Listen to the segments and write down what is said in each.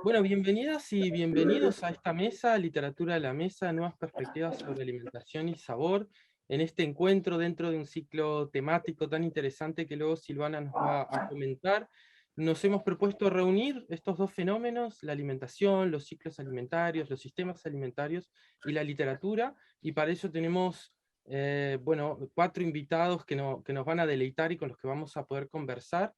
Bueno, bienvenidas y bienvenidos a esta mesa, Literatura de la Mesa, nuevas perspectivas sobre alimentación y sabor, en este encuentro dentro de un ciclo temático tan interesante que luego Silvana nos va a comentar. Nos hemos propuesto reunir estos dos fenómenos, la alimentación, los ciclos alimentarios, los sistemas alimentarios y la literatura, y para eso tenemos, bueno, cuatro invitados que nos van a deleitar y con los que vamos a poder conversar.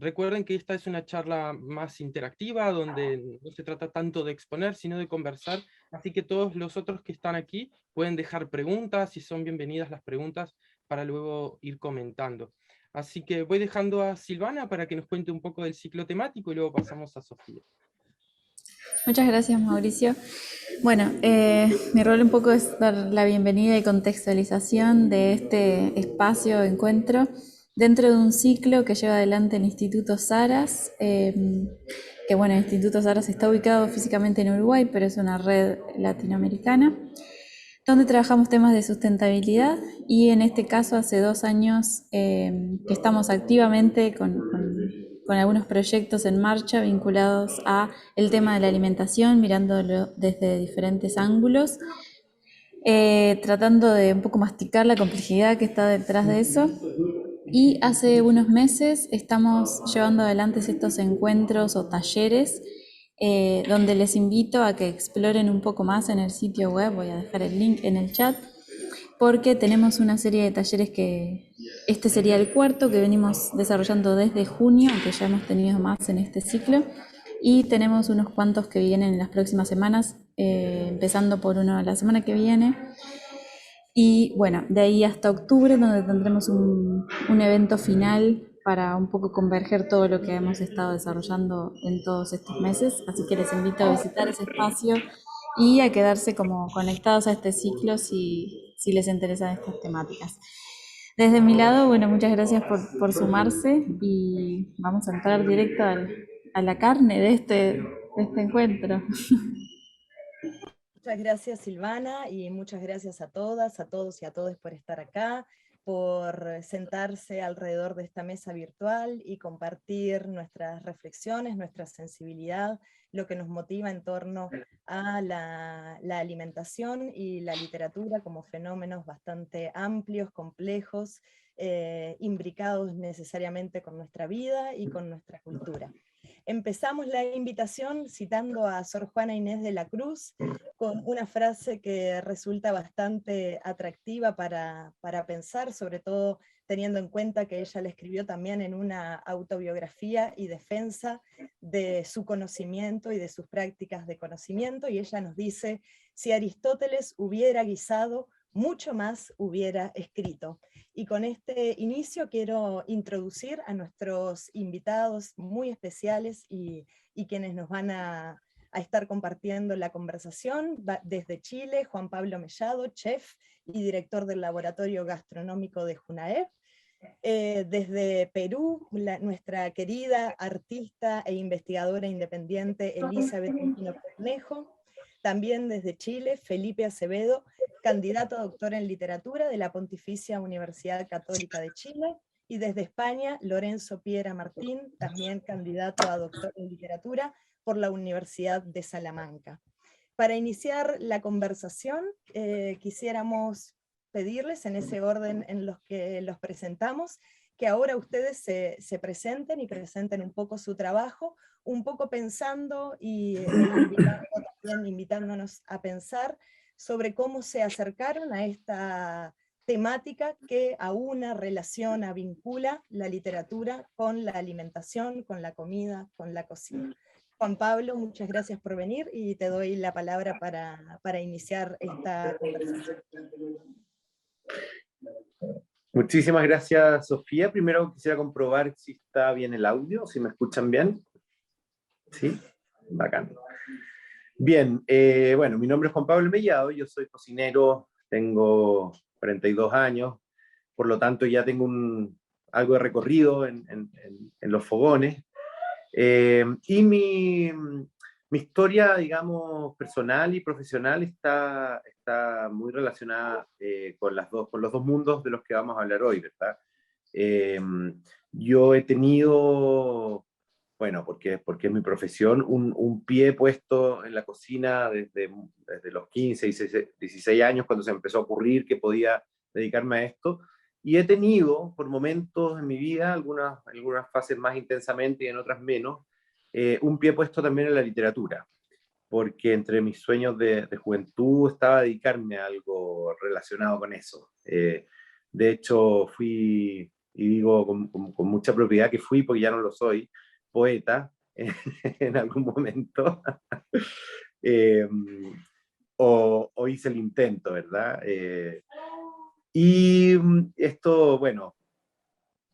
Recuerden que esta es una charla más interactiva, donde no se trata tanto de exponer, sino de conversar, así que todos los otros que están aquí pueden dejar preguntas y son bienvenidas las preguntas para luego ir comentando. Así que voy dejando a Silvana para que nos cuente un poco del ciclo temático y luego pasamos a Sofía. Muchas gracias, Mauricio. Bueno, mi rol un poco es dar la bienvenida y contextualización de este espacio de encuentro dentro de un ciclo que lleva adelante el Instituto Saras, que bueno, el Instituto Saras está ubicado físicamente en Uruguay, pero es una red latinoamericana, donde trabajamos temas de sustentabilidad y en este caso hace 2 años que estamos activamente con algunos proyectos en marcha vinculados a el tema de la alimentación, mirándolo desde diferentes ángulos, tratando de un poco masticar la complejidad que está detrás de eso. Y hace unos meses estamos llevando adelante estos encuentros o talleres donde les invito a que exploren un poco más en el sitio web, voy a dejar el link en el chat, porque tenemos una serie de talleres que este sería el cuarto que venimos desarrollando desde junio, aunque ya hemos tenido más en este ciclo, y tenemos unos cuantos que vienen en las próximas semanas, empezando por uno la semana que viene, y bueno, de ahí hasta octubre, donde tendremos un evento final para un poco converger todo lo que hemos estado desarrollando en todos estos meses. Así que les invito a visitar ese espacio y a quedarse como conectados a este ciclo si les interesan estas temáticas. Desde mi lado, bueno, muchas gracias por sumarse y vamos a entrar directo a la carne de este encuentro. Muchas gracias, Silvana, y muchas gracias a todas, a todos y a todos por estar acá, por sentarse alrededor de esta mesa virtual y compartir nuestras reflexiones, nuestra sensibilidad, lo que nos motiva en torno a la alimentación y la literatura como fenómenos bastante amplios, complejos, imbricados necesariamente con nuestra vida y con nuestra cultura. Empezamos la invitación citando a Sor Juana Inés de la Cruz, con una frase que resulta bastante atractiva para pensar, sobre todo teniendo en cuenta que ella la escribió también en una autobiografía y defensa de su conocimiento y de sus prácticas de conocimiento, y ella nos dice: si Aristóteles hubiera guisado, mucho más hubiera escrito. Y con este inicio quiero introducir a nuestros invitados muy especiales y quienes nos van a estar compartiendo la conversación. Desde Chile, Juan Pablo Mellado, chef y director del Laboratorio Gastronómico de Junaep. Desde Perú, nuestra querida artista e investigadora independiente Elizabeth Espino Cornejo. También desde Chile, Felipe Acevedo, candidato a doctor en literatura de la Pontificia Universidad Católica de Chile. Y desde España, Lorenzo Piera Martín, también candidato a doctor en literatura por la Universidad de Salamanca. Para iniciar la conversación, quisiéramos pedirles, en ese orden en los que los presentamos, que ahora ustedes se presenten y presenten un poco su trabajo, un poco pensando invitándonos a pensar sobre cómo se acercaron a esta temática que aúna, relaciona, vincula la literatura con la alimentación, con la comida, con la cocina. Juan Pablo, muchas gracias por venir y te doy la palabra para iniciar esta conversación. Muchísimas gracias, Sofía. Primero quisiera comprobar si está bien el audio, si me escuchan bien. ¿Sí? Bacán. Bien, bueno, mi nombre es Juan Pablo Mellado, yo soy cocinero, tengo 42 años, por lo tanto ya tengo algo de recorrido en los fogones. Y mi historia, digamos, personal y profesional está muy relacionada con los dos mundos de los que vamos a hablar hoy, ¿verdad? Yo he tenido bueno, porque es mi profesión, un pie puesto en la cocina desde los 15, 16 años, cuando se empezó a ocurrir que podía dedicarme a esto. Y he tenido, por momentos en mi vida, algunas fases más intensamente y en otras menos, un pie puesto también en la literatura, porque entre mis sueños de juventud estaba dedicarme a algo relacionado con eso. De hecho, fui, y digo con mucha propiedad que fui, porque ya no lo soy, poeta en algún momento, eh, o hice el intento, ¿verdad? Y esto, bueno,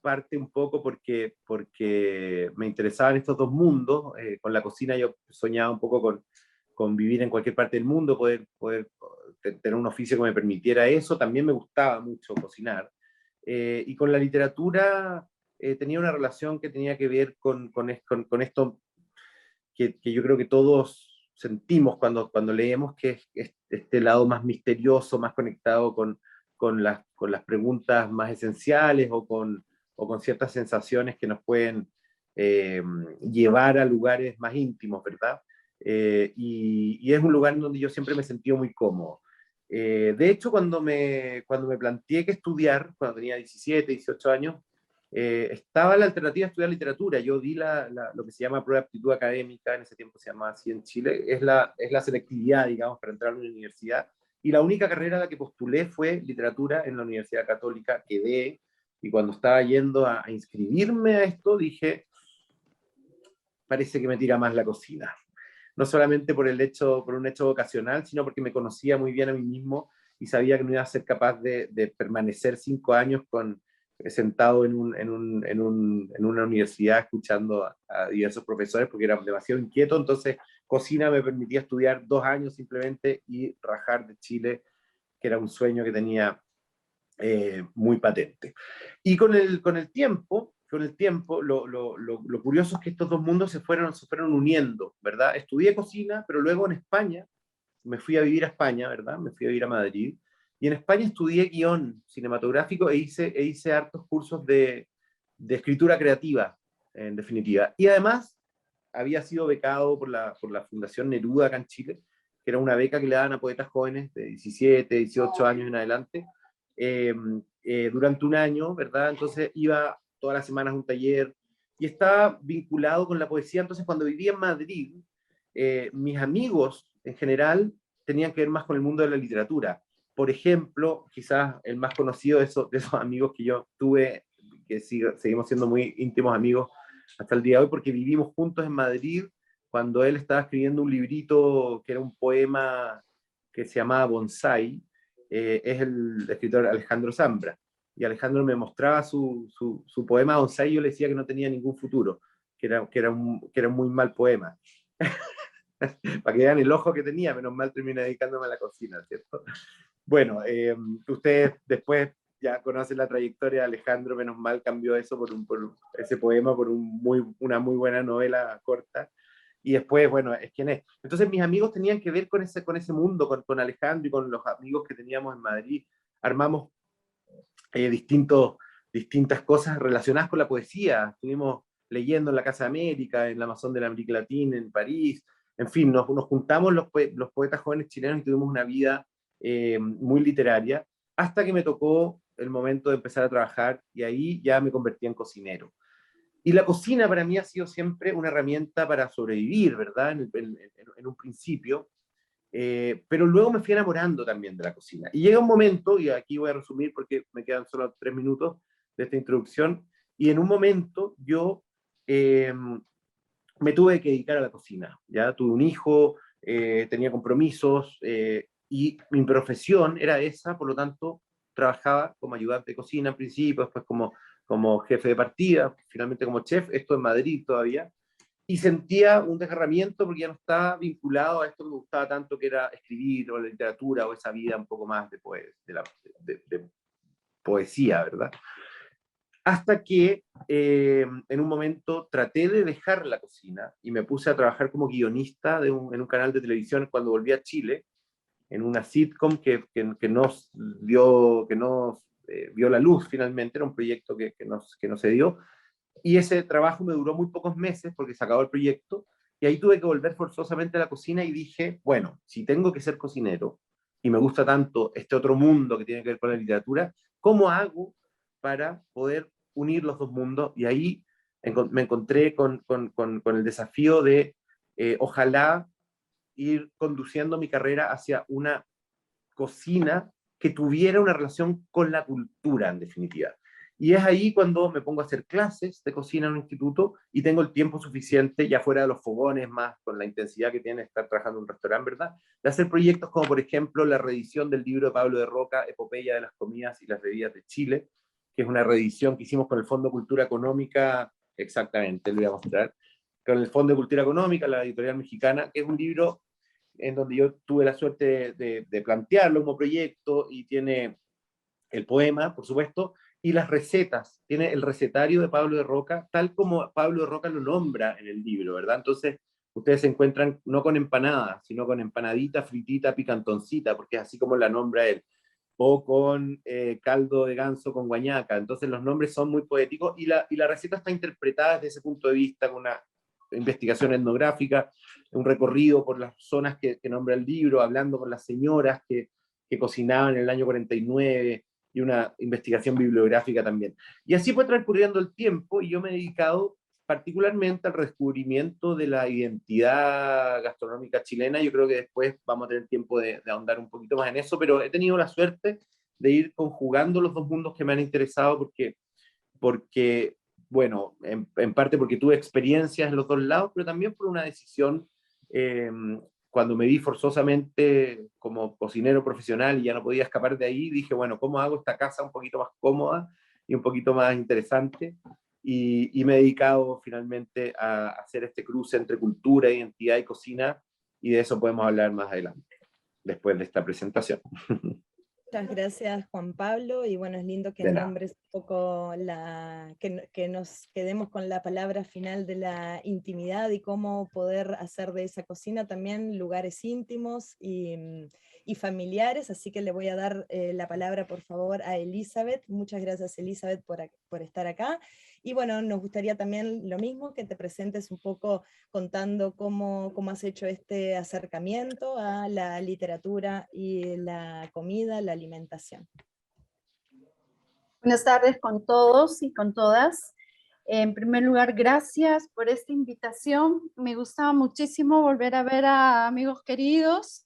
parte un poco porque me interesaban estos dos mundos. Con la cocina yo soñaba un poco con vivir en cualquier parte del mundo, poder tener un oficio que me permitiera eso. También me gustaba mucho cocinar. Y con la literatura tenía una relación que tenía que ver con esto que yo creo que todos sentimos cuando leemos, que es este lado más misterioso, más conectado con las preguntas más esenciales o con ciertas sensaciones que nos pueden llevar a lugares más íntimos, ¿verdad? Y es un lugar en donde yo siempre me he sentido muy cómodo. De hecho, cuando me planteé que estudiar, cuando tenía 17, 18 años, estaba la alternativa de estudiar literatura. Yo di lo que se llama prueba de aptitud académica, en ese tiempo se llamaba así en Chile, es la selectividad, digamos, para entrar a una universidad. Y la única carrera a la que postulé fue literatura en la Universidad Católica, quedé, y cuando estaba yendo a inscribirme a esto, dije, parece que me tira más la cocina. No solamente por un hecho vocacional, sino porque me conocía muy bien a mí mismo y sabía que no iba a ser capaz de permanecer 5 años sentado en una universidad escuchando a diversos profesores porque era demasiado inquieto. Entonces cocina me permitía estudiar 2 años simplemente y rajar de Chile, que era un sueño que tenía muy patente. Y con el tiempo, lo curioso es que estos dos mundos se fueron uniendo, ¿verdad? Estudié cocina, pero luego en España, me fui a vivir a España, ¿verdad? Me fui a vivir a Madrid, y en España estudié guión cinematográfico hice hartos cursos de escritura creativa, en definitiva. Y además, había sido becado por la Fundación Neruda acá en Chile, que era una beca que le daban a poetas jóvenes de 17, 18 años en adelante, durante un año, ¿verdad? Entonces iba todas las semanas a un taller y estaba vinculado con la poesía. Entonces cuando vivía en Madrid, mis amigos en general tenían que ver más con el mundo de la literatura. Por ejemplo, quizás el más conocido de esos amigos que yo tuve, que seguimos siendo muy íntimos amigos hasta el día de hoy, porque vivimos juntos en Madrid cuando él estaba escribiendo un librito que era un poema que se llamaba Bonsai. Es el escritor Alejandro Zambra. Y Alejandro me mostraba su poema Bonsai, y yo le decía que no tenía ningún futuro, que era un muy mal poema. Para que vean el ojo que tenía, menos mal terminé dedicándome a la cocina, ¿cierto? Bueno, ustedes después ya conocen la trayectoria de Alejandro, menos mal cambió eso por ese poema por una muy buena novela corta. Y después, bueno, es quien es. Entonces mis amigos tenían que ver con ese mundo, con Alejandro y con los amigos que teníamos en Madrid. Armamos distintas cosas relacionadas con la poesía. Estuvimos leyendo en la Casa de América, en la Amazon de la América Latina, en París. En fin, nos juntamos los poetas jóvenes chilenos y tuvimos una vida muy literaria, hasta que me tocó el momento de empezar a trabajar y ahí ya me convertí en cocinero. Y la cocina para mí ha sido siempre una herramienta para sobrevivir, ¿verdad? En un principio, pero luego me fui enamorando también de la cocina. Y llega un momento, y aquí voy a resumir porque me quedan solo 3 minutos de esta introducción, y en un momento yo me tuve que dedicar a la cocina. Ya tuve un hijo, tenía compromisos, y mi profesión era esa, por lo tanto, trabajaba como ayudante de cocina en principio, después como jefe de partida, finalmente como chef, esto en Madrid todavía, y sentía un desgarramiento porque ya no estaba vinculado a esto que me gustaba tanto, que era escribir o la literatura o esa vida un poco más de poesía, ¿verdad? Hasta que en un momento traté de dejar la cocina y me puse a trabajar como guionista en un canal de televisión cuando volví a Chile, en una sitcom que nos vio la luz finalmente, era un proyecto que no se dio. Y ese trabajo me duró muy pocos meses porque se acabó el proyecto, y ahí tuve que volver forzosamente a la cocina y dije, bueno, si tengo que ser cocinero y me gusta tanto este otro mundo que tiene que ver con la literatura, ¿cómo hago para poder unir los dos mundos? Y ahí me encontré con el desafío de ojalá ir conduciendo mi carrera hacia una cocina que tuviera una relación con la cultura, en definitiva. Y es ahí cuando me pongo a hacer clases de cocina en un instituto y tengo el tiempo suficiente, ya fuera de los fogones, más con la intensidad que tiene estar trabajando en un restaurante, ¿verdad? De hacer proyectos como, por ejemplo, la reedición del libro de Pablo de Roca, Epopeya de las comidas y las bebidas de Chile, que es una reedición que hicimos con el Fondo de Cultura Económica, exactamente, lo voy a mostrar, con el Fondo de Cultura Económica, la editorial mexicana, que es un libro en donde yo tuve la suerte de plantearlo como proyecto, y tiene el poema, por supuesto, y las recetas. Tiene el recetario de Pablo de Roca, tal como Pablo de Roca lo nombra en el libro, ¿verdad? Entonces, ustedes se encuentran no con empanada, sino con empanadita, fritita, picantoncita, porque es así como la nombra él, o con caldo de ganso con guañaca. Entonces, los nombres son muy poéticos, y la receta está interpretada desde ese punto de vista, con una investigación etnográfica, un recorrido por las zonas que nombra el libro, hablando con las señoras que cocinaban en el año 49, y una investigación bibliográfica también. Y así fue transcurriendo el tiempo, y yo me he dedicado particularmente al redescubrimiento de la identidad gastronómica chilena. Yo creo que después vamos a tener tiempo de ahondar un poquito más en eso, pero he tenido la suerte de ir conjugando los dos mundos que me han interesado, porque bueno, en parte porque tuve experiencias en los dos lados, pero también por una decisión, eh, cuando me vi forzosamente como cocinero profesional y ya no podía escapar de ahí, dije, bueno, ¿cómo hago esta casa un poquito más cómoda y un poquito más interesante? Y me he dedicado finalmente a hacer este cruce entre cultura, identidad y cocina, y de eso podemos hablar más adelante, después de esta presentación. Muchas gracias, Juan Pablo, y bueno, es lindo que De nada. nombres un poco que nos quedemos con la palabra final de la intimidad y cómo poder hacer de esa cocina también lugares íntimos y familiares, así que le voy a dar la palabra, por favor, a Elizabeth. Muchas gracias, Elizabeth, por estar acá. Y bueno, nos gustaría también lo mismo, que te presentes un poco contando cómo has hecho este acercamiento a la literatura y la comida, la alimentación. Buenas tardes con todos y con todas. En primer lugar, gracias por esta invitación. Me gustaba muchísimo volver a ver a amigos queridos,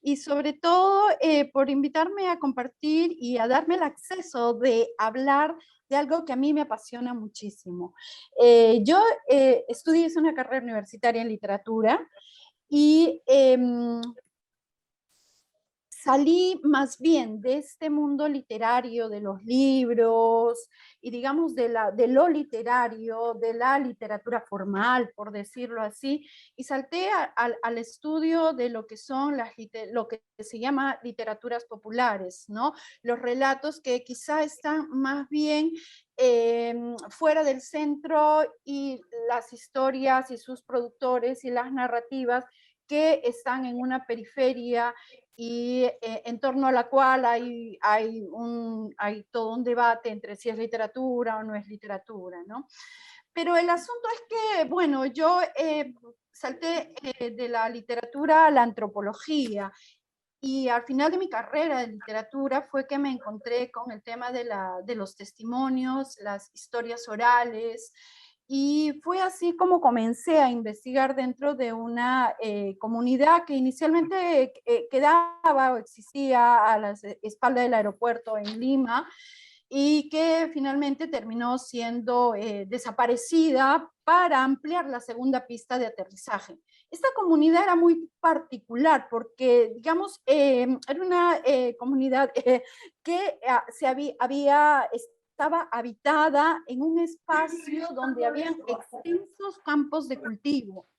y sobre todo por invitarme a compartir y a darme el acceso de hablar de algo que a mí me apasiona muchísimo. Yo estudié una carrera universitaria en literatura, y salí más bien de este mundo literario, de los libros, y digamos de lo literario, de la literatura formal, por decirlo así, y salté al estudio de lo que son lo que se llama literaturas populares, ¿no? Los relatos que quizá están más bien fuera del centro, y las historias y sus productores y las narrativas que están en una periferia, y en torno a la cual hay todo un debate entre si es literatura o no es literatura, ¿no? Pero el asunto es que, bueno, yo salté de la literatura a la antropología, y al final de mi carrera de literatura fue que me encontré con el tema de los testimonios, las historias orales, y fue así como comencé a investigar dentro de una comunidad que inicialmente quedaba o existía a la espalda del aeropuerto en Lima, y que finalmente terminó siendo desaparecida para ampliar la segunda pista de aterrizaje. Esta comunidad era muy particular porque, digamos, era una comunidad que estaba habitada en un espacio donde habían extensos campos de cultivo.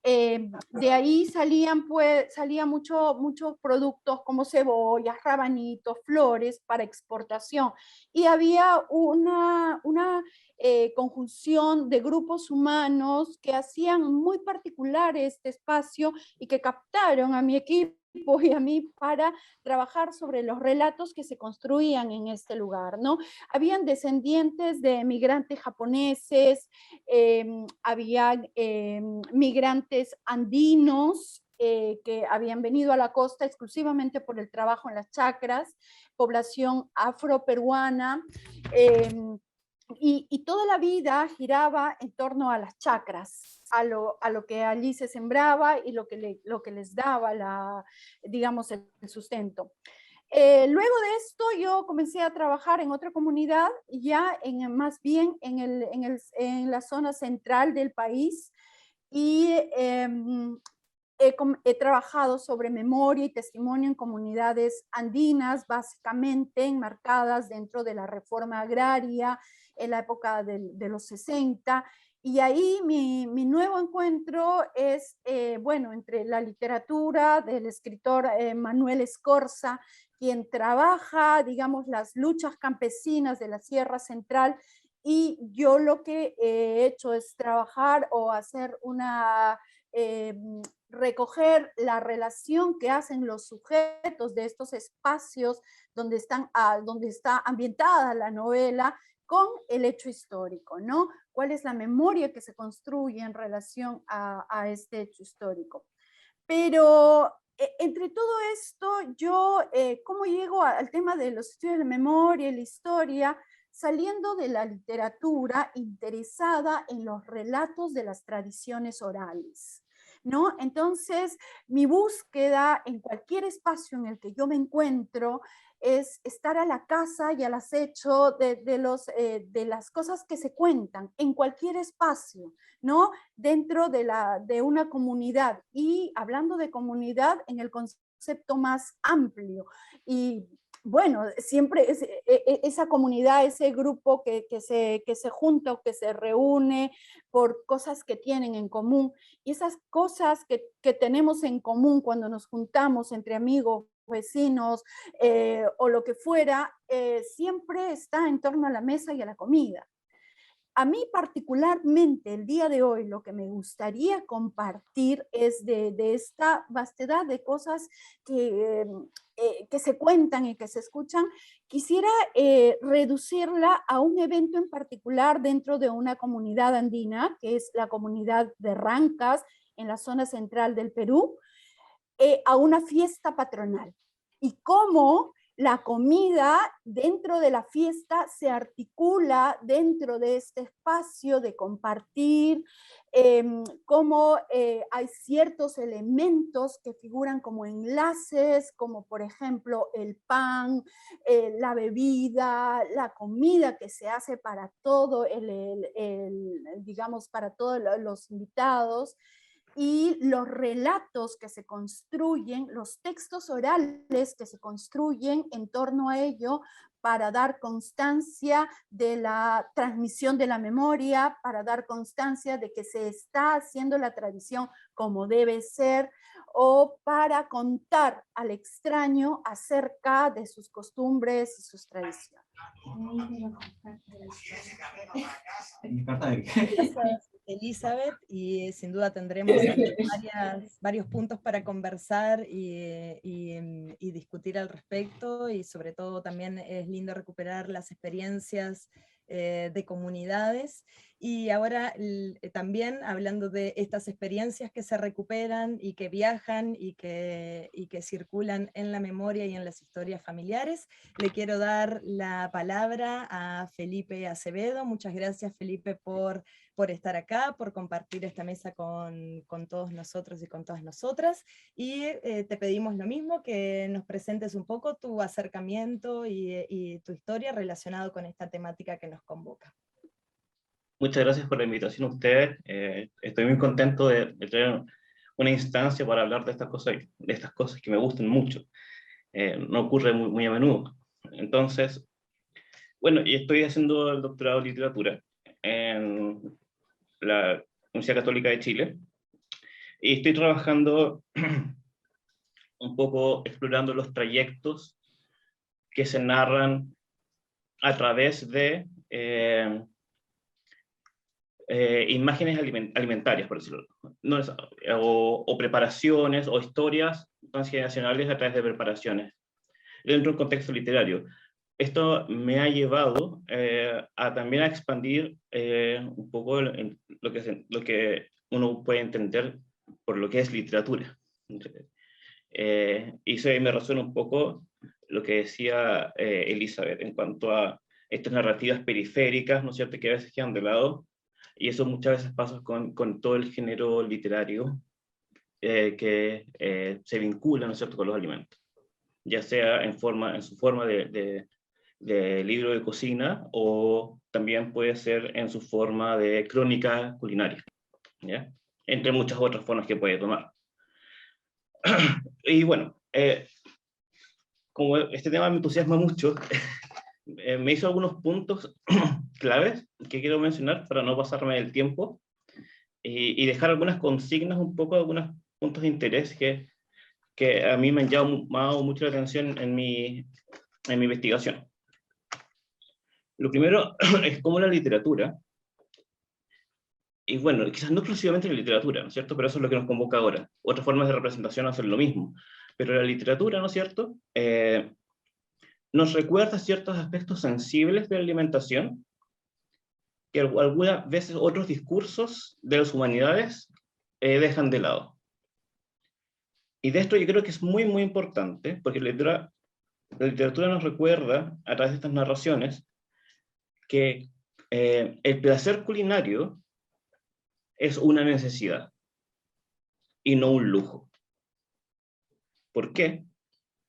De ahí salían muchos productos como cebollas, rabanitos, flores para exportación, y había una conjunción de grupos humanos que hacían muy particular este espacio y que captaron a mi equipo y a mí para trabajar sobre los relatos que se construían en este lugar, ¿no? Habían descendientes de migrantes japoneses, había migrantes andinos, que habían venido a la costa exclusivamente por el trabajo en las chacras, población afroperuana, y toda la vida giraba en torno a las chacras, a lo que allí se sembraba y lo que les daba digamos, el sustento. Luego de esto yo comencé a trabajar en otra comunidad, ya más bien en la zona central del país, y he trabajado sobre memoria y testimonio en comunidades andinas, básicamente enmarcadas dentro de la reforma agraria en la época de los 60, y ahí mi nuevo encuentro es, bueno, entre la literatura del escritor Manuel Escorza, quien trabaja, digamos, las luchas campesinas de la Sierra Central, y yo lo que he hecho es trabajar o hacer recoger la relación que hacen los sujetos de estos espacios donde está ambientada la novela con el hecho histórico, ¿no? ¿Cuál es la memoria que se construye en relación a este hecho histórico? Pero entre todo esto, yo, ¿cómo llego al tema de los estudios de memoria y la historia? Saliendo de la literatura interesada en los relatos de las tradiciones orales, ¿no? Entonces, mi búsqueda en cualquier espacio en el que yo me encuentro es estar a la caza y al acecho de las cosas que se cuentan en cualquier espacio, ¿no? Dentro de una comunidad, y hablando de comunidad en el concepto más amplio. Y bueno, siempre esa comunidad, ese grupo que se junta o que se reúne por cosas que tienen en común, y esas cosas que tenemos en común cuando nos juntamos entre amigos, vecinos, o lo que fuera, siempre está en torno a la mesa y a la comida. A mí particularmente el día de hoy lo que me gustaría compartir es de esta vastedad de cosas que se cuentan y que se escuchan. Quisiera reducirla a un evento en particular dentro de una comunidad andina, que es la comunidad de Rancas, en la zona central del Perú, a una fiesta patronal. Y cómo la comida dentro de la fiesta se articula dentro de este espacio de compartir, cómo hay ciertos elementos que figuran como enlaces, como por ejemplo el pan, la bebida, la comida que se hace para todo digamos, para todos los invitados, y los relatos que se construyen, los textos orales que se construyen en torno a ello para dar constancia de la transmisión de la memoria, para dar constancia de que se está haciendo la tradición como debe ser, o para contar al extraño acerca de sus costumbres y sus tradiciones. Gracias, Elizabeth, y sin duda tendremos varios puntos para conversar y discutir al respecto, y sobre todo también es lindo recuperar las experiencias de comunidades. Y ahora también hablando de estas experiencias que se recuperan y que viajan y que circulan en la memoria y en las historias familiares, le quiero dar la palabra a Felipe Acevedo. Muchas gracias, Felipe, por estar acá, por compartir esta mesa con todos nosotros y con todas nosotras, y te pedimos lo mismo, que nos presentes un poco tu acercamiento y tu historia relacionado con esta temática que nos convoca. Muchas gracias por la invitación a ustedes. Estoy muy contento de tener una instancia para hablar de estas cosas que me gustan mucho. No ocurre muy a menudo. Entonces, bueno, y estoy haciendo el doctorado en literatura en la Universidad Católica de Chile, y estoy trabajando un poco explorando los trayectos que se narran a través de imágenes alimentarias, por decirlo, o preparaciones o historias transgeneracionales a través de preparaciones, dentro de un contexto literario. Esto me ha llevado también a expandir un poco lo que uno puede entender por lo que es literatura. Y eso me resuena un poco lo que decía Elizabeth en cuanto a estas narrativas periféricas, ¿no es cierto?, que a veces quedan de lado, y eso muchas veces pasa con todo el género literario que se vincula, ¿no es cierto?, con los alimentos, ya sea en su forma de libro de cocina, o también puede ser en su forma de crónica culinaria, ¿ya?, entre muchas otras formas que puede tomar. Y bueno, como este tema me entusiasma mucho, me hizo algunos puntos claves que quiero mencionar para no pasarme del tiempo, y dejar algunas consignas, un poco algunos puntos de interés que a mí me han llamado mucho la atención en mi investigación. Lo primero es cómo la literatura, y bueno, quizás no exclusivamente la literatura, ¿no es cierto?, pero eso es lo que nos convoca ahora. Otras formas de representación hacen lo mismo, pero la literatura, ¿no es cierto?, nos recuerda ciertos aspectos sensibles de la alimentación que algunas veces otros discursos de las humanidades dejan de lado. Y de esto yo creo que es muy, muy importante, porque la literatura nos recuerda, a través de estas narraciones, que el placer culinario es una necesidad y no un lujo. ¿Por qué?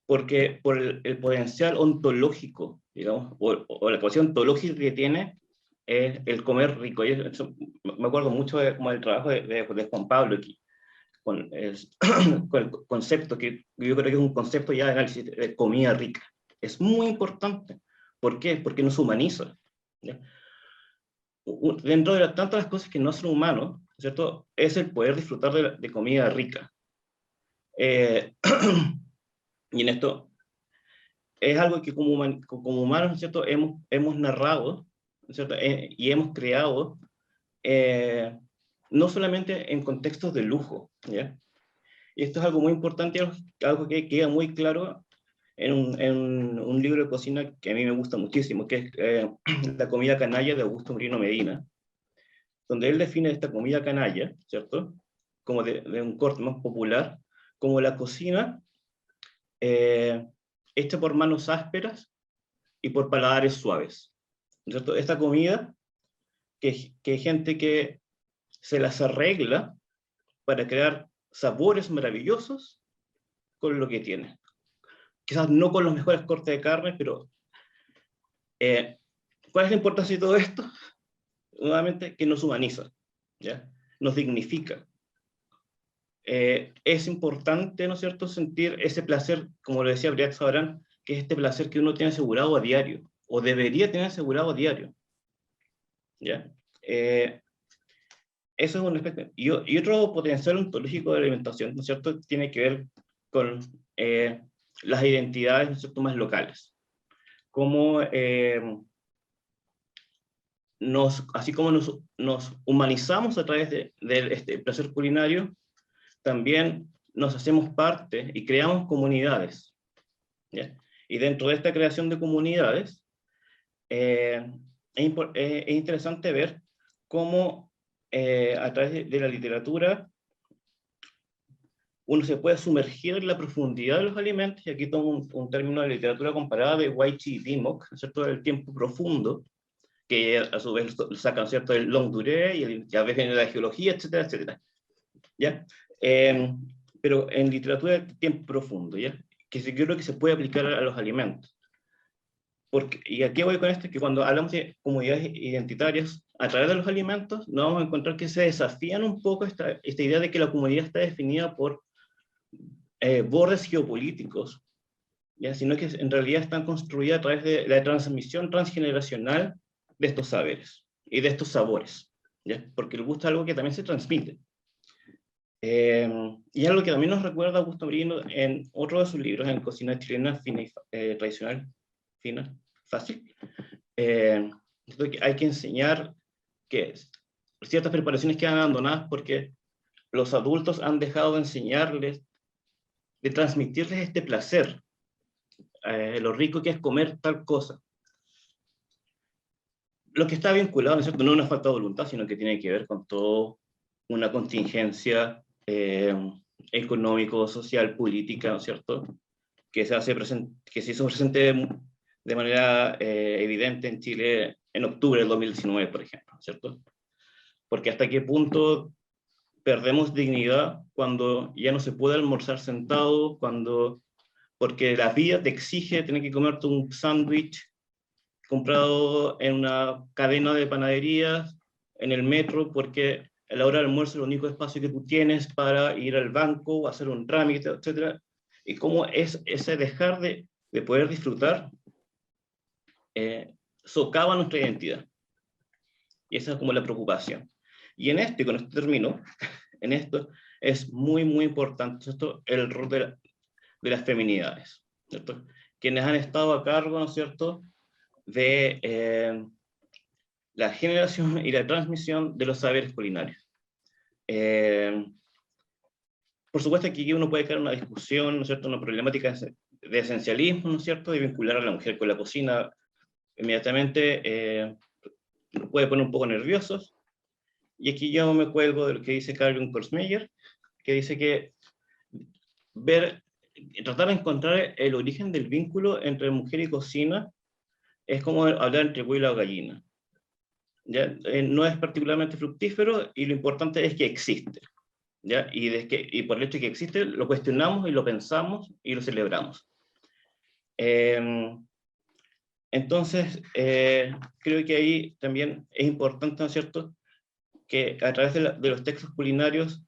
Porque por el potencial ontológico, digamos, o la capacidad ontológica que tiene el comer rico. Y eso, me acuerdo mucho como del trabajo de Juan Pablo aquí, con el concepto, que yo creo que es un concepto ya de análisis de comida rica. Es muy importante. ¿Por qué? Porque nos humaniza, ¿ya? Dentro de tantas las cosas que no son humanos, ¿cierto?, es el poder disfrutar de comida rica. Y en esto es algo que como humanos, ¿cierto?, hemos narrado, ¿cierto?, y hemos creado, no solamente en contextos de lujo, ¿ya? Y esto es algo muy importante, algo que queda muy claro en un libro de cocina que a mí me gusta muchísimo, que es La comida canalla, de Augusto Moreno Medina, donde él define esta comida canalla, ¿cierto?, como de un corte más popular, como la cocina hecha por manos ásperas y por paladares suaves, ¿cierto? Esta comida que hay gente que se las arregla para crear sabores maravillosos con lo que tiene. Quizás no con los mejores cortes de carne, pero ¿cuál es la importancia de todo esto? Nuevamente, que nos humaniza, ¿ya? Nos dignifica. Es importante, ¿no es cierto?, sentir ese placer, como lo decía Briat Sabrán, que es este placer que uno tiene asegurado a diario, o debería tener asegurado a diario, ¿ya? Eso es un aspecto. Y otro potencial ontológico de la alimentación, ¿no es cierto?, tiene que ver con las identidades, ¿no es cierto?, más locales. Como así como nos humanizamos a través de este placer culinario, también nos hacemos parte y creamos comunidades, ¿ya? Y dentro de esta creación de comunidades, es interesante ver cómo a través de la literatura uno se puede sumergir en la profundidad de los alimentos, y aquí tomo un término de literatura comparada de Wai-Chi y Dimmock, ¿cierto?, del tiempo profundo, que a su vez sacan, ¿cierto?, el long durée, y ya ves en la geología, etcétera, etcétera, ¿ya? Pero en literatura de tiempo profundo, ¿ya?, que yo creo que se puede aplicar a los alimentos. Y aquí voy con esto, que cuando hablamos de comunidades identitarias a través de los alimentos, nos vamos a encontrar que se desafían un poco esta idea de que la comunidad está definida por bordes geopolíticos, ¿ya?, sino que en realidad están construidas a través de la transmisión transgeneracional de estos saberes y de estos sabores, ¿ya?, porque el gusto es algo que también se transmite. Y es algo que también nos recuerda Augusto Moreno en otro de sus libros, en Cocina Chilena Fina y Tradicional, Fina, Fácil. Hay que enseñar que ciertas preparaciones quedan abandonadas porque los adultos han dejado de enseñarles de transmitirles este placer, lo rico que es comer tal cosa. Lo que está vinculado, ¿no es cierto?, no es una falta de voluntad, sino que tiene que ver con toda una contingencia económico, social, política, ¿no es cierto?, que se hizo presente de manera evidente en Chile en octubre del 2019, por ejemplo, ¿cierto? Porque hasta qué punto perdemos dignidad cuando ya no se puede almorzar sentado, porque la vida te exige tener que comerte un sándwich comprado en una cadena de panaderías, en el metro, porque a la hora del almuerzo es el único espacio que tú tienes para ir al banco o hacer un trámite, etc. Y cómo es ese dejar de poder disfrutar socava nuestra identidad. Y esa es como la preocupación. Y en esto, y con esto termino, en esto es muy, muy importante, ¿cierto?, el rol de las feminidades, ¿cierto?, quienes han estado a cargo, ¿no es cierto?, de la generación y la transmisión de los saberes culinarios. Por supuesto, aquí uno puede caer en una discusión, ¿no es cierto?, una problemática de esencialismo, ¿no es cierto?, de vincular a la mujer con la cocina. Inmediatamente nos puede poner un poco nerviosos, y aquí yo me cuelgo de lo que dice Carl Korsmeyer, que dice que tratar de encontrar el origen del vínculo entre mujer y cocina es como hablar entre huevo y la gallina. ¿Ya? No es particularmente fructífero, y lo importante es que existe, ¿ya? Y por el hecho de que existe, lo cuestionamos y lo pensamos y lo celebramos. Entonces, creo que ahí también es importante, ¿no es cierto?, que a través de los textos culinarios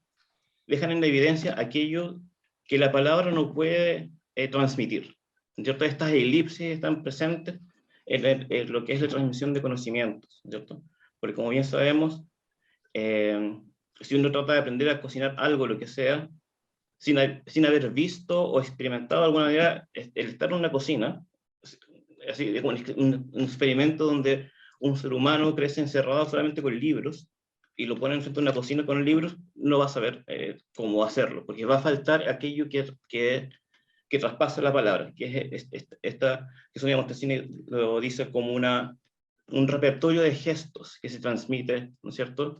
dejan en evidencia aquello que la palabra no puede transmitir, ¿cierto? Estas elipsis están presentes en lo que es la transmisión de conocimientos, ¿cierto? Porque como bien sabemos, si uno trata de aprender a cocinar algo, lo que sea, sin haber visto o experimentado de alguna manera el estar en una cocina, así como un experimento donde un ser humano crece encerrado solamente con libros, y lo ponen frente a una cocina con libros, no va a saber cómo hacerlo, porque va a faltar aquello que traspasa la palabra, que es que Sonia Montesini lo dice como un repertorio de gestos que se transmite, ¿no es cierto?,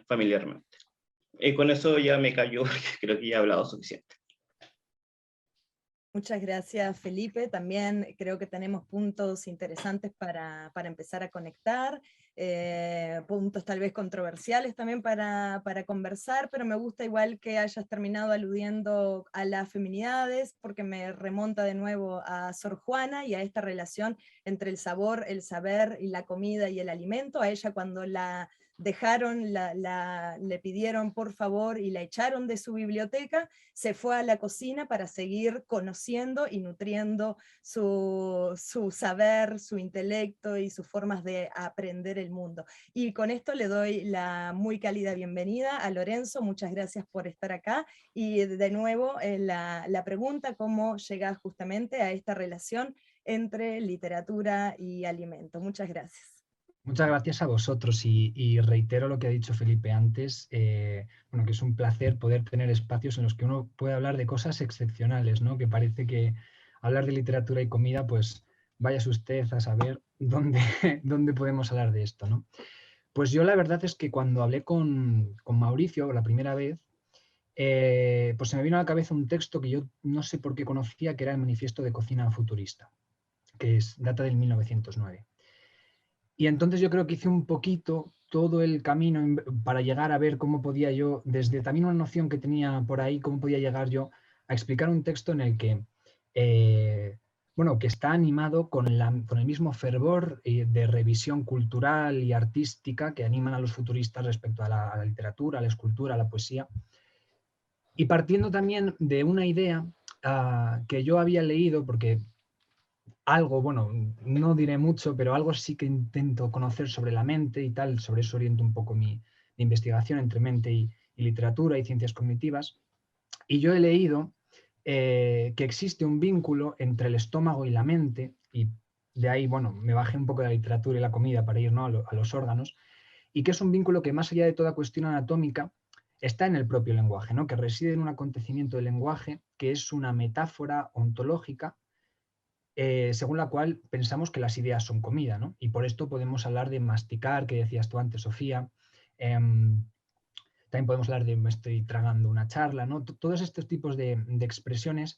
familiarmente. Y con eso ya me callo, porque creo que ya he hablado suficiente. Muchas gracias, Felipe. También creo que tenemos puntos interesantes para empezar a conectar, puntos tal vez controversiales también para conversar, pero me gusta igual que hayas terminado aludiendo a las feminidades, porque me remonta de nuevo a Sor Juana y a esta relación entre el sabor, el saber y la comida y el alimento. A ella, cuando la dejaron, le pidieron por favor y la echaron de su biblioteca, se fue a la cocina para seguir conociendo y nutriendo su saber, su intelecto y sus formas de aprender el mundo. Y con esto le doy la muy cálida bienvenida a Lorenzo, muchas gracias por estar acá, y de nuevo la pregunta, ¿cómo llegas justamente a esta relación entre literatura y alimento? Muchas gracias. Muchas gracias a vosotros, y reitero lo que ha dicho Felipe antes, bueno, que es un placer poder tener espacios en los que uno puede hablar de cosas excepcionales, ¿no? Que parece que hablar de literatura y comida, pues váyase usted a saber dónde podemos hablar de esto, ¿no? Pues yo la verdad es que cuando hablé con Mauricio la primera vez, pues se me vino a la cabeza un texto que yo no sé por qué conocía, que era el Manifiesto de Cocina Futurista, que data del 1909. Y entonces yo creo que hice un poquito todo el camino para llegar a ver cómo podía yo, desde también una noción que tenía por ahí, cómo podía llegar yo a explicar un texto en el que, bueno, que está animado con el mismo fervor de revisión cultural y artística que animan a los futuristas respecto a la literatura, a la escultura, a la poesía. Y partiendo también de una idea que yo había leído, porque algo, bueno, no diré mucho, pero algo sí que intento conocer sobre la mente y tal, sobre eso oriento un poco mi investigación entre mente y literatura y ciencias cognitivas. Y yo he leído que existe un vínculo entre el estómago y la mente, y de ahí, bueno, me bajé un poco de la literatura y la comida para ir, ¿no?, a los órganos, y que es un vínculo que, más allá de toda cuestión anatómica, está en el propio lenguaje, ¿no? Que reside en un acontecimiento del lenguaje que es una metáfora ontológica según la cual pensamos que las ideas son comida, ¿no? Y por esto podemos hablar de masticar, que decías tú antes, Sofía. También podemos hablar de me estoy tragando una charla, ¿no? Todos estos tipos de expresiones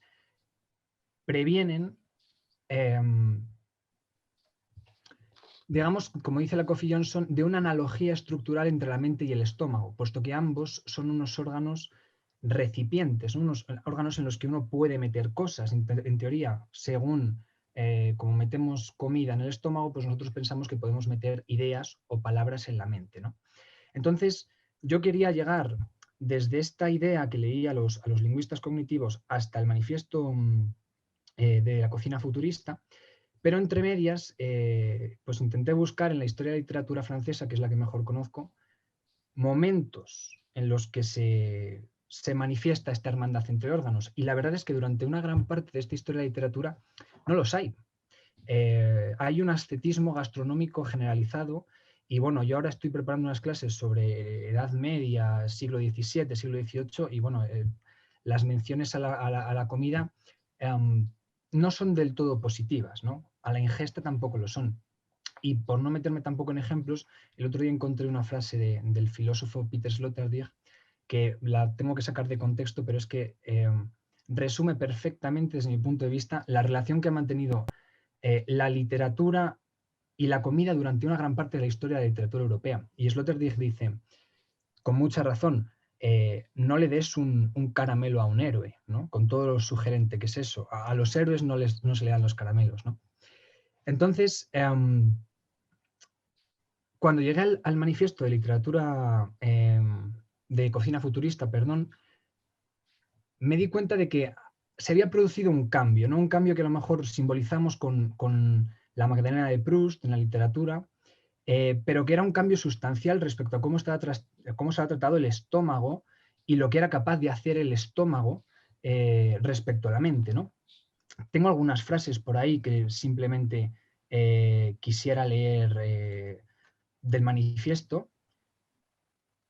previenen, digamos, como dice la Coffey Johnson, de una analogía estructural entre la mente y el estómago, puesto que ambos son unos órganos recipientes, unos órganos en los que uno puede meter cosas. En teoría, según como metemos comida en el estómago, pues nosotros pensamos que podemos meter ideas o palabras en la mente, ¿no? Entonces, yo quería llegar desde esta idea que leí a los lingüistas cognitivos hasta el manifiesto de la cocina futurista, pero entre medias, pues intenté buscar en la historia de la literatura francesa, que es la que mejor conozco, momentos en los que se manifiesta esta hermandad entre órganos. Y la verdad es que durante una gran parte de esta historia de la literatura no los hay. Hay un ascetismo gastronómico generalizado y bueno, yo ahora estoy preparando unas clases sobre Edad Media, siglo XVII, siglo XVIII y bueno, las menciones a la comida no son del todo positivas, ¿no? A la ingesta tampoco lo son. Y por no meterme tampoco en ejemplos, el otro día encontré una frase del filósofo Peter Sloterdijk que la tengo que sacar de contexto, pero es que resume perfectamente desde mi punto de vista la relación que ha mantenido la literatura y la comida durante una gran parte de la historia de la literatura europea. Y Sloterdijk dice, con mucha razón, no le des un caramelo a un héroe, ¿no? Con todo lo sugerente que es eso. A los héroes no se le dan los caramelos, ¿no? Entonces, cuando llegué al manifiesto de literatura de cocina futurista, perdón, me di cuenta de que se había producido un cambio, ¿no? Un cambio que a lo mejor simbolizamos con la Magdalena de Proust en la literatura, pero que era un cambio sustancial respecto a cómo se ha tratado el estómago y lo que era capaz de hacer el estómago respecto a la mente, ¿no? Tengo algunas frases por ahí que simplemente quisiera leer del manifiesto,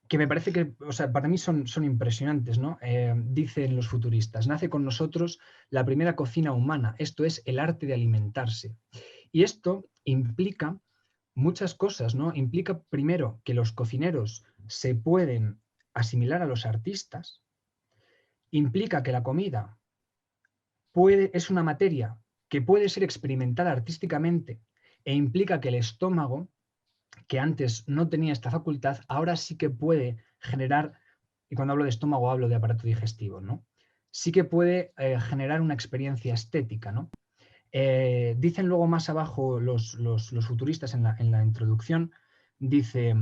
que me parece que, o sea, para mí son impresionantes, ¿no? Dicen los futuristas, nace con nosotros la primera cocina humana, esto es el arte de alimentarse. Y esto implica muchas cosas, ¿no? Implica primero que los cocineros se pueden asimilar a los artistas, implica que la comida es una materia que puede ser experimentada artísticamente e implica que el estómago, que antes no tenía esta facultad, ahora sí que puede generar, y cuando hablo de estómago hablo de aparato digestivo, ¿no? Sí que puede generar una experiencia estética, ¿no? Dicen luego más abajo los futuristas en la introducción, dice,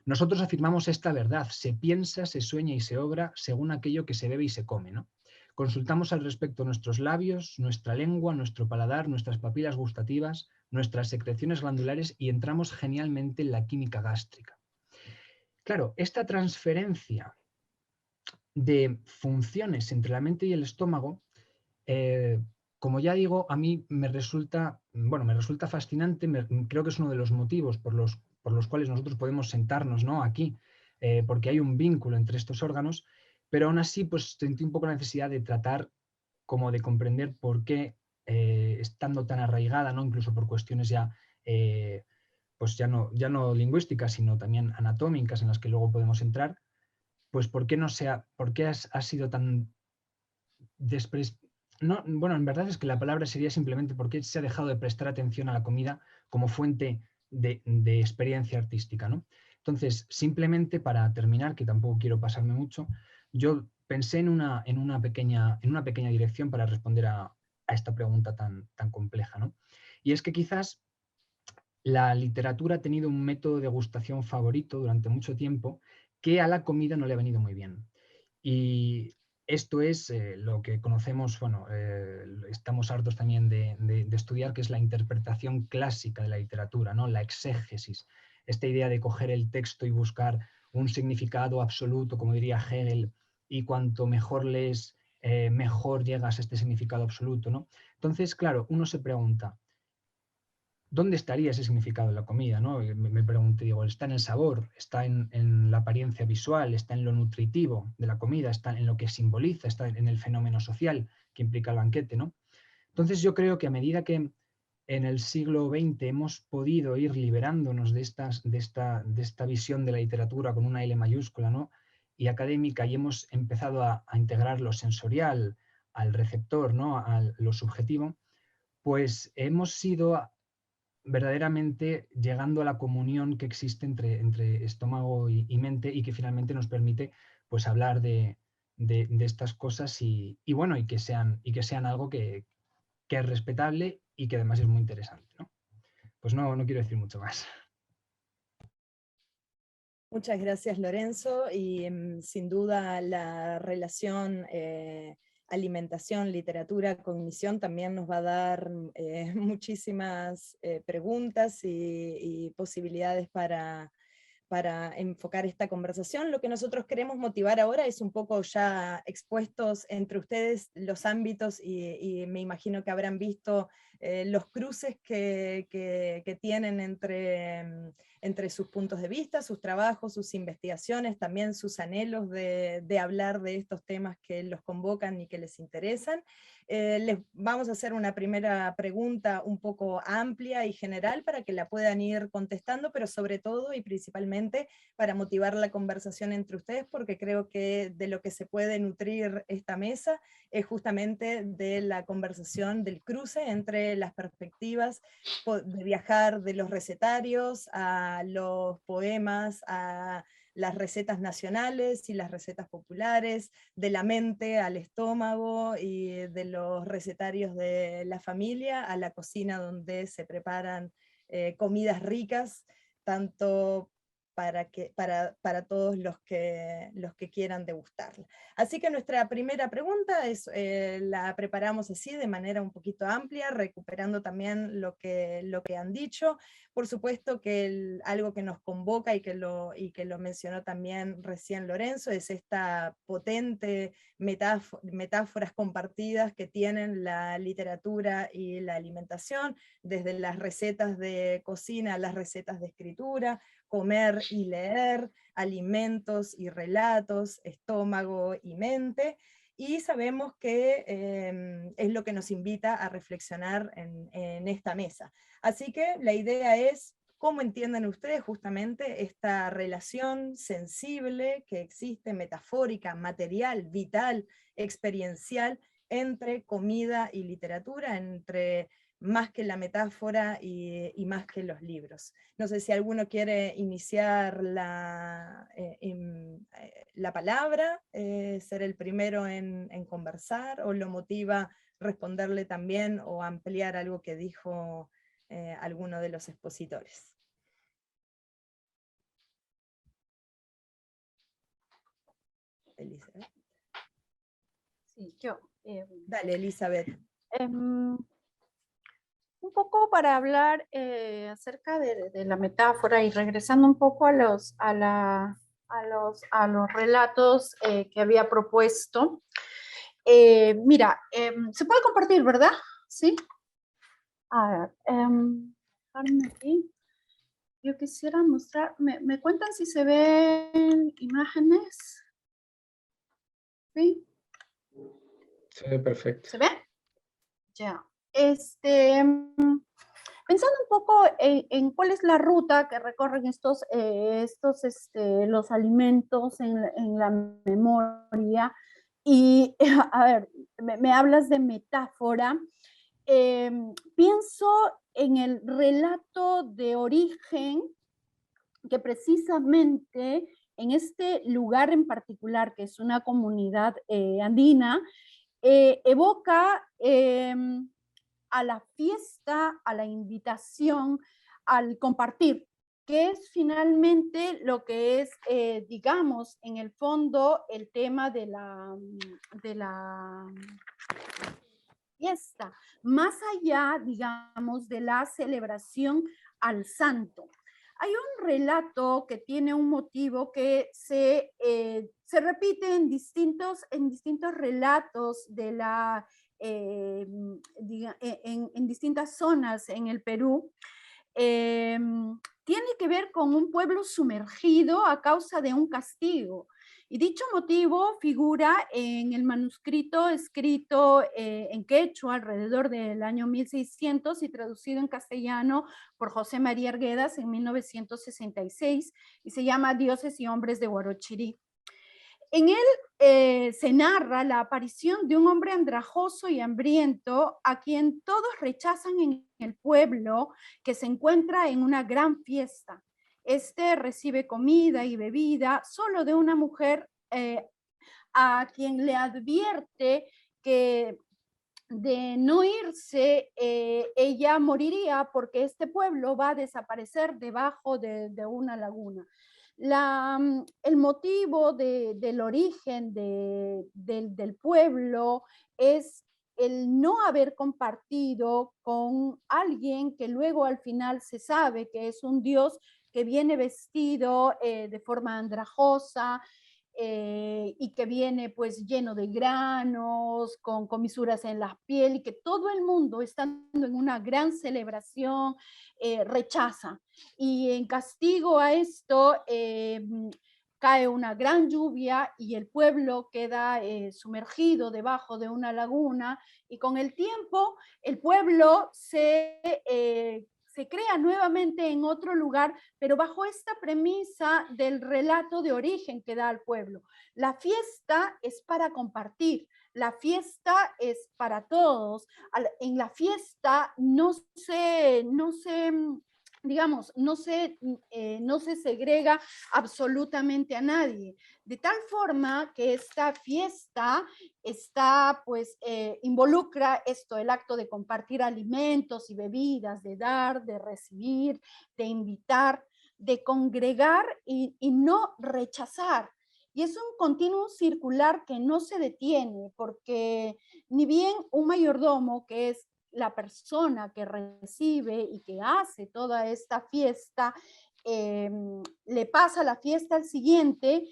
nosotros afirmamos esta verdad, se piensa, se sueña y se obra según aquello que se bebe y se come, ¿no? Consultamos al respecto nuestros labios, nuestra lengua, nuestro paladar, nuestras papilas gustativas, nuestras secreciones glandulares y entramos genialmente en la química gástrica. Claro, esta transferencia de funciones entre la mente y el estómago, como ya digo, a mí me resulta fascinante, creo que es uno de los motivos por los cuales nosotros podemos sentarnos, ¿no? Aquí, porque hay un vínculo entre estos órganos, pero aún así pues sentí un poco la necesidad de tratar como de comprender por qué, estando tan arraigada, ¿no? Incluso por cuestiones ya, pues ya no lingüísticas, sino también anatómicas en las que luego podemos entrar, pues por qué ha sido tan no, bueno, en verdad es que la palabra sería simplemente por qué se ha dejado de prestar atención a la comida como fuente de experiencia artística, ¿no? Entonces, simplemente para terminar, que tampoco quiero pasarme mucho, yo pensé en una pequeña dirección para responder a esta pregunta tan compleja, ¿no? Y es que quizás la literatura ha tenido un método de degustación favorito durante mucho tiempo que a la comida no le ha venido muy bien. Y esto es lo que conocemos, bueno, estamos hartos también de estudiar, que es la interpretación clásica de la literatura, ¿no? La exégesis, esta idea de coger el texto y buscar un significado absoluto, como diría Hegel, y cuanto mejor lees, mejor llegas a este significado absoluto, ¿no? Entonces, claro, uno se pregunta, ¿dónde estaría ese significado de la comida, ¿no? Me pregunté, digo, ¿está en el sabor? ¿Está en la apariencia visual? ¿Está en lo nutritivo de la comida? ¿Está en lo que simboliza? ¿Está en el fenómeno social que implica el banquete, ¿no? Entonces yo creo que a medida que en el siglo XX hemos podido ir liberándonos de esta visión de la literatura con una L mayúscula, ¿no? Y académica, y hemos empezado a integrar lo sensorial al receptor, ¿no? A lo subjetivo, pues hemos ido verdaderamente llegando a la comunión que existe entre estómago y mente, y que finalmente nos permite pues hablar de estas cosas y bueno, y que sean algo que es respetable y que además es muy interesante, ¿no? Pues no quiero decir mucho más. Muchas gracias, Lorenzo, y sin duda la relación alimentación, literatura, cognición también nos va a dar muchísimas preguntas y posibilidades para enfocar esta conversación. Lo que nosotros queremos motivar ahora es un poco ya expuestos entre ustedes los ámbitos, y me imagino que habrán visto los cruces que tienen entre sus puntos de vista, sus trabajos, sus investigaciones, también sus anhelos de hablar de estos temas que los convocan y que les interesan. Les vamos a hacer una primera pregunta un poco amplia y general para que la puedan ir contestando, pero sobre todo y principalmente para motivar la conversación entre ustedes, porque creo que de lo que se puede nutrir esta mesa es justamente de la conversación, del cruce entre las perspectivas, de viajar de los recetarios a los poemas, a las recetas nacionales y las recetas populares, de la mente al estómago, y de los recetarios de la familia a la cocina donde se preparan comidas ricas, tanto para todos los que quieran degustarla. Así que nuestra primera pregunta la preparamos así, de manera un poquito amplia, recuperando también lo que han dicho. Por supuesto que algo que nos convoca y que lo mencionó también recién Lorenzo, es esta potente metáforas compartidas que tienen la literatura y la alimentación, desde las recetas de cocina a las recetas de escritura, comer y leer, alimentos y relatos, estómago y mente, y sabemos que es lo que nos invita a reflexionar en esta mesa. Así que la idea es cómo entienden ustedes justamente esta relación sensible que existe, metafórica, material, vital, experiencial, entre comida y literatura, entre más que la metáfora y más que los libros. No sé si alguno quiere iniciar la palabra, ser el primero en conversar, o lo motiva responderle también o ampliar algo que dijo alguno de los expositores. Elizabeth. Sí, yo. Dale, Elizabeth. Un poco para hablar acerca de la metáfora, y regresando un poco a los relatos que había propuesto. Mira, se puede compartir, ¿verdad? Sí. A ver, dejarme aquí. Yo quisiera mostrar, ¿me cuentan si se ven imágenes? ¿Sí? Se ve perfecto. ¿Se ve? Ya. Pensando un poco en cuál es la ruta que recorren los alimentos en la memoria, y a ver, me hablas de metáfora, pienso en el relato de origen, que precisamente en este lugar en particular, que es una comunidad andina, evoca a la fiesta, a la invitación, al compartir, que es finalmente lo que es, digamos, en el fondo, el tema de la fiesta, más allá, digamos, de la celebración al santo. Hay un relato que tiene un motivo que se repite en distintos relatos de en distintas zonas en el Perú, tiene que ver con un pueblo sumergido a causa de un castigo. Y dicho motivo figura en el manuscrito escrito en quechua alrededor del año 1600 y traducido en castellano por José María Arguedas en 1966 y se llama Dioses y Hombres de Huarochirí. En él se narra la aparición de un hombre andrajoso y hambriento a quien todos rechazan en el pueblo, que se encuentra en una gran fiesta. Este recibe comida y bebida solo de una mujer a quien le advierte que de no irse, ella moriría porque este pueblo va a desaparecer debajo de una laguna. El motivo del origen del pueblo es el no haber compartido con alguien que luego al final se sabe que es un dios que viene vestido de forma andrajosa, y que viene pues lleno de granos, con comisuras en la piel, y que todo el mundo, estando en una gran celebración, rechaza. Y en castigo a esto cae una gran lluvia y el pueblo queda sumergido debajo de una laguna, y con el tiempo el pueblo se crea nuevamente en otro lugar, pero bajo esta premisa del relato de origen que da al pueblo. La fiesta es para compartir, la fiesta es para todos. En la fiesta digamos, no se segrega absolutamente a nadie, de tal forma que esta fiesta pues involucra esto, el acto de compartir alimentos y bebidas, de dar, de recibir, de invitar, de congregar y no rechazar. Y es un continuo circular que no se detiene, porque ni bien un mayordomo, que es la persona que recibe y que hace toda esta fiesta, le pasa la fiesta al siguiente,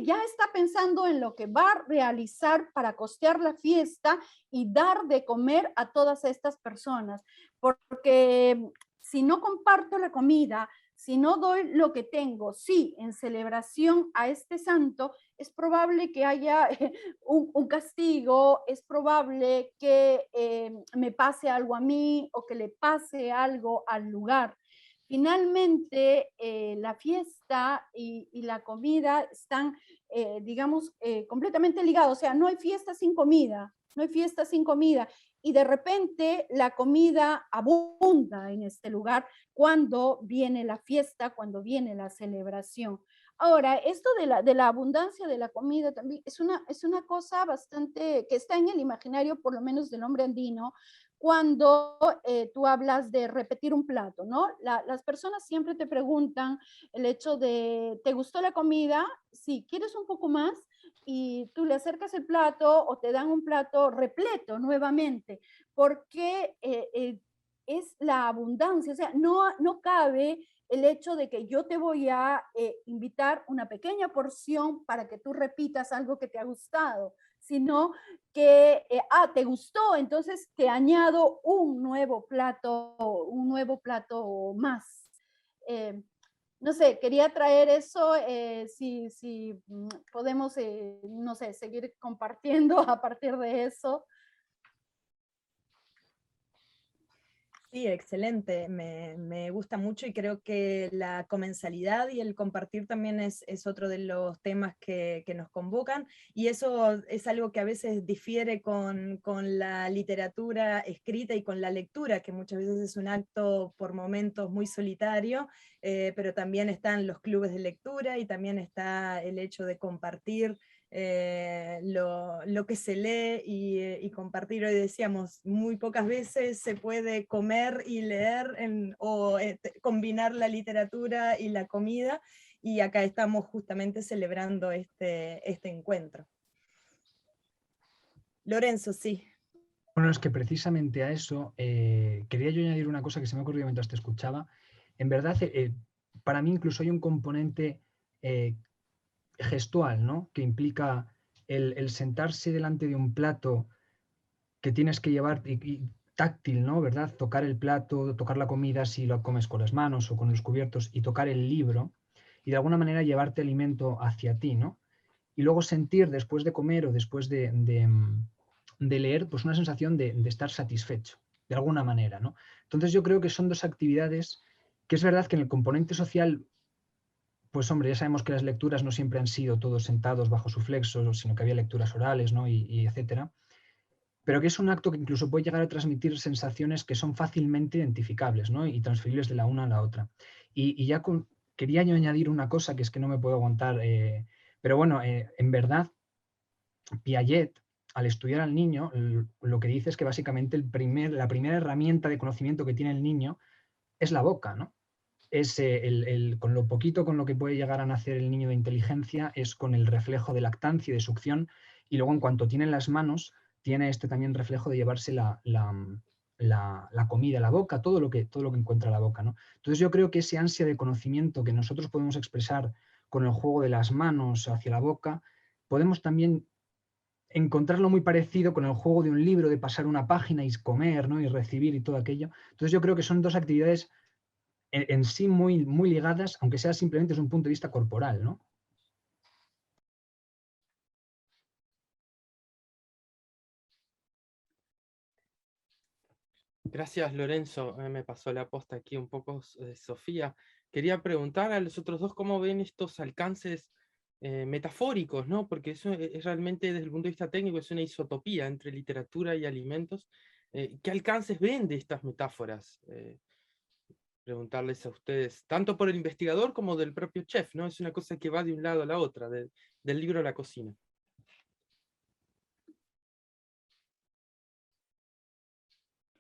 ya está pensando en lo que va a realizar para costear la fiesta y dar de comer a todas estas personas, porque si no comparto la comida, si no doy lo que tengo, sí, en celebración a este santo, es probable que haya un castigo, es probable que me pase algo a mí o que le pase algo al lugar. Finalmente, la fiesta y la comida están, digamos, completamente ligados. O sea, no hay fiesta sin comida, no hay fiesta sin comida. Y de repente la comida abunda en este lugar cuando viene la fiesta, cuando viene la celebración. Ahora, esto de la abundancia de la comida también es una cosa bastante que está en el imaginario, por lo menos del hombre andino, cuando tú hablas de repetir un plato, ¿no? Las personas siempre te preguntan el hecho de, ¿te gustó la comida? Sí, ¿quieres un poco más? Y tú le acercas el plato o te dan un plato repleto nuevamente, porque es la abundancia, o sea, no cabe el hecho de que yo te voy a invitar una pequeña porción para que tú repitas algo que te ha gustado, sino que, te gustó, entonces te añado un nuevo plato más. No sé, quería traer eso, si podemos, no sé, seguir compartiendo a partir de eso. Sí, excelente, me gusta mucho y creo que la comensalidad y el compartir también es otro de los temas que nos convocan, y eso es algo que a veces difiere con la literatura escrita y con la lectura, que muchas veces es un acto por momentos muy solitario, pero también están los clubes de lectura y también está el hecho de compartir lo que se lee y compartir. Hoy decíamos, muy pocas veces se puede comer y leer o combinar la literatura y la comida, y acá estamos justamente celebrando este encuentro. Lorenzo, sí. Bueno, es que precisamente a eso quería yo añadir una cosa que se me ha ocurrido mientras te escuchaba. En verdad, para mí incluso hay un componente gestual, ¿no? Que implica el sentarse delante de un plato que tienes que llevar y táctil, ¿no? ¿Verdad? Tocar el plato, tocar la comida si lo comes con las manos o con los cubiertos, y tocar el libro, y de alguna manera llevarte alimento hacia ti, ¿no? Y luego sentir después de comer o después de leer, pues una sensación de estar satisfecho, de alguna manera, ¿no? Entonces yo creo que son dos actividades que es verdad que en el componente social, pues hombre, ya sabemos que las lecturas no siempre han sido todos sentados bajo su flexo, sino que había lecturas orales, ¿no? Y etcétera. Pero que es un acto que incluso puede llegar a transmitir sensaciones que son fácilmente identificables, ¿no? Y transferibles de la una a la otra. Y ya quería yo añadir una cosa que es que no me puedo aguantar, pero bueno, en verdad, Piaget, al estudiar al niño, lo que dice es que básicamente la primera herramienta de conocimiento que tiene el niño es la boca, ¿no? Es con lo poquito con lo que puede llegar a nacer el niño de inteligencia, es con el reflejo de lactancia y de succión, y luego en cuanto tiene las manos, tiene este también reflejo de llevarse la comida a la boca, todo lo que encuentra a la boca, ¿no? Entonces yo creo que ese ansia de conocimiento que nosotros podemos expresar con el juego de las manos hacia la boca, podemos también encontrarlo muy parecido con el juego de un libro, de pasar una página y comer, ¿no? Y recibir y todo aquello. Entonces yo creo que son dos actividades en sí muy, muy ligadas, aunque sea simplemente desde un punto de vista corporal, ¿no? Gracias, Lorenzo. Me pasó la posta aquí un poco, Sofía. Quería preguntar a los otros dos cómo ven estos alcances metafóricos, ¿no? Porque eso es realmente, desde el punto de vista técnico, es una isotopía entre literatura y alimentos. ¿Qué alcances ven de estas metáforas? Preguntarles a ustedes, tanto por el investigador como del propio chef, ¿no? Es una cosa que va de un lado a la otra, del libro a la cocina.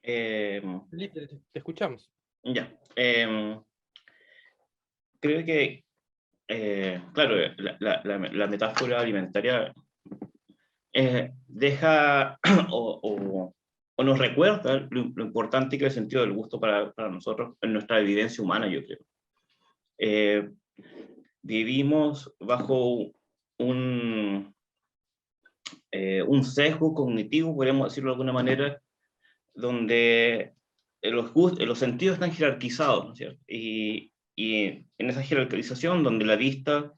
Felipe, te escuchamos. Ya. Creo que, claro, la metáfora alimentaria deja o nos recuerda lo importante que es el sentido del gusto para nosotros en nuestra vivencia humana, yo creo. Vivimos bajo un sesgo cognitivo, podríamos decirlo de alguna manera, donde los sentidos están jerarquizados, ¿no es cierto? Y en esa jerarquización donde la vista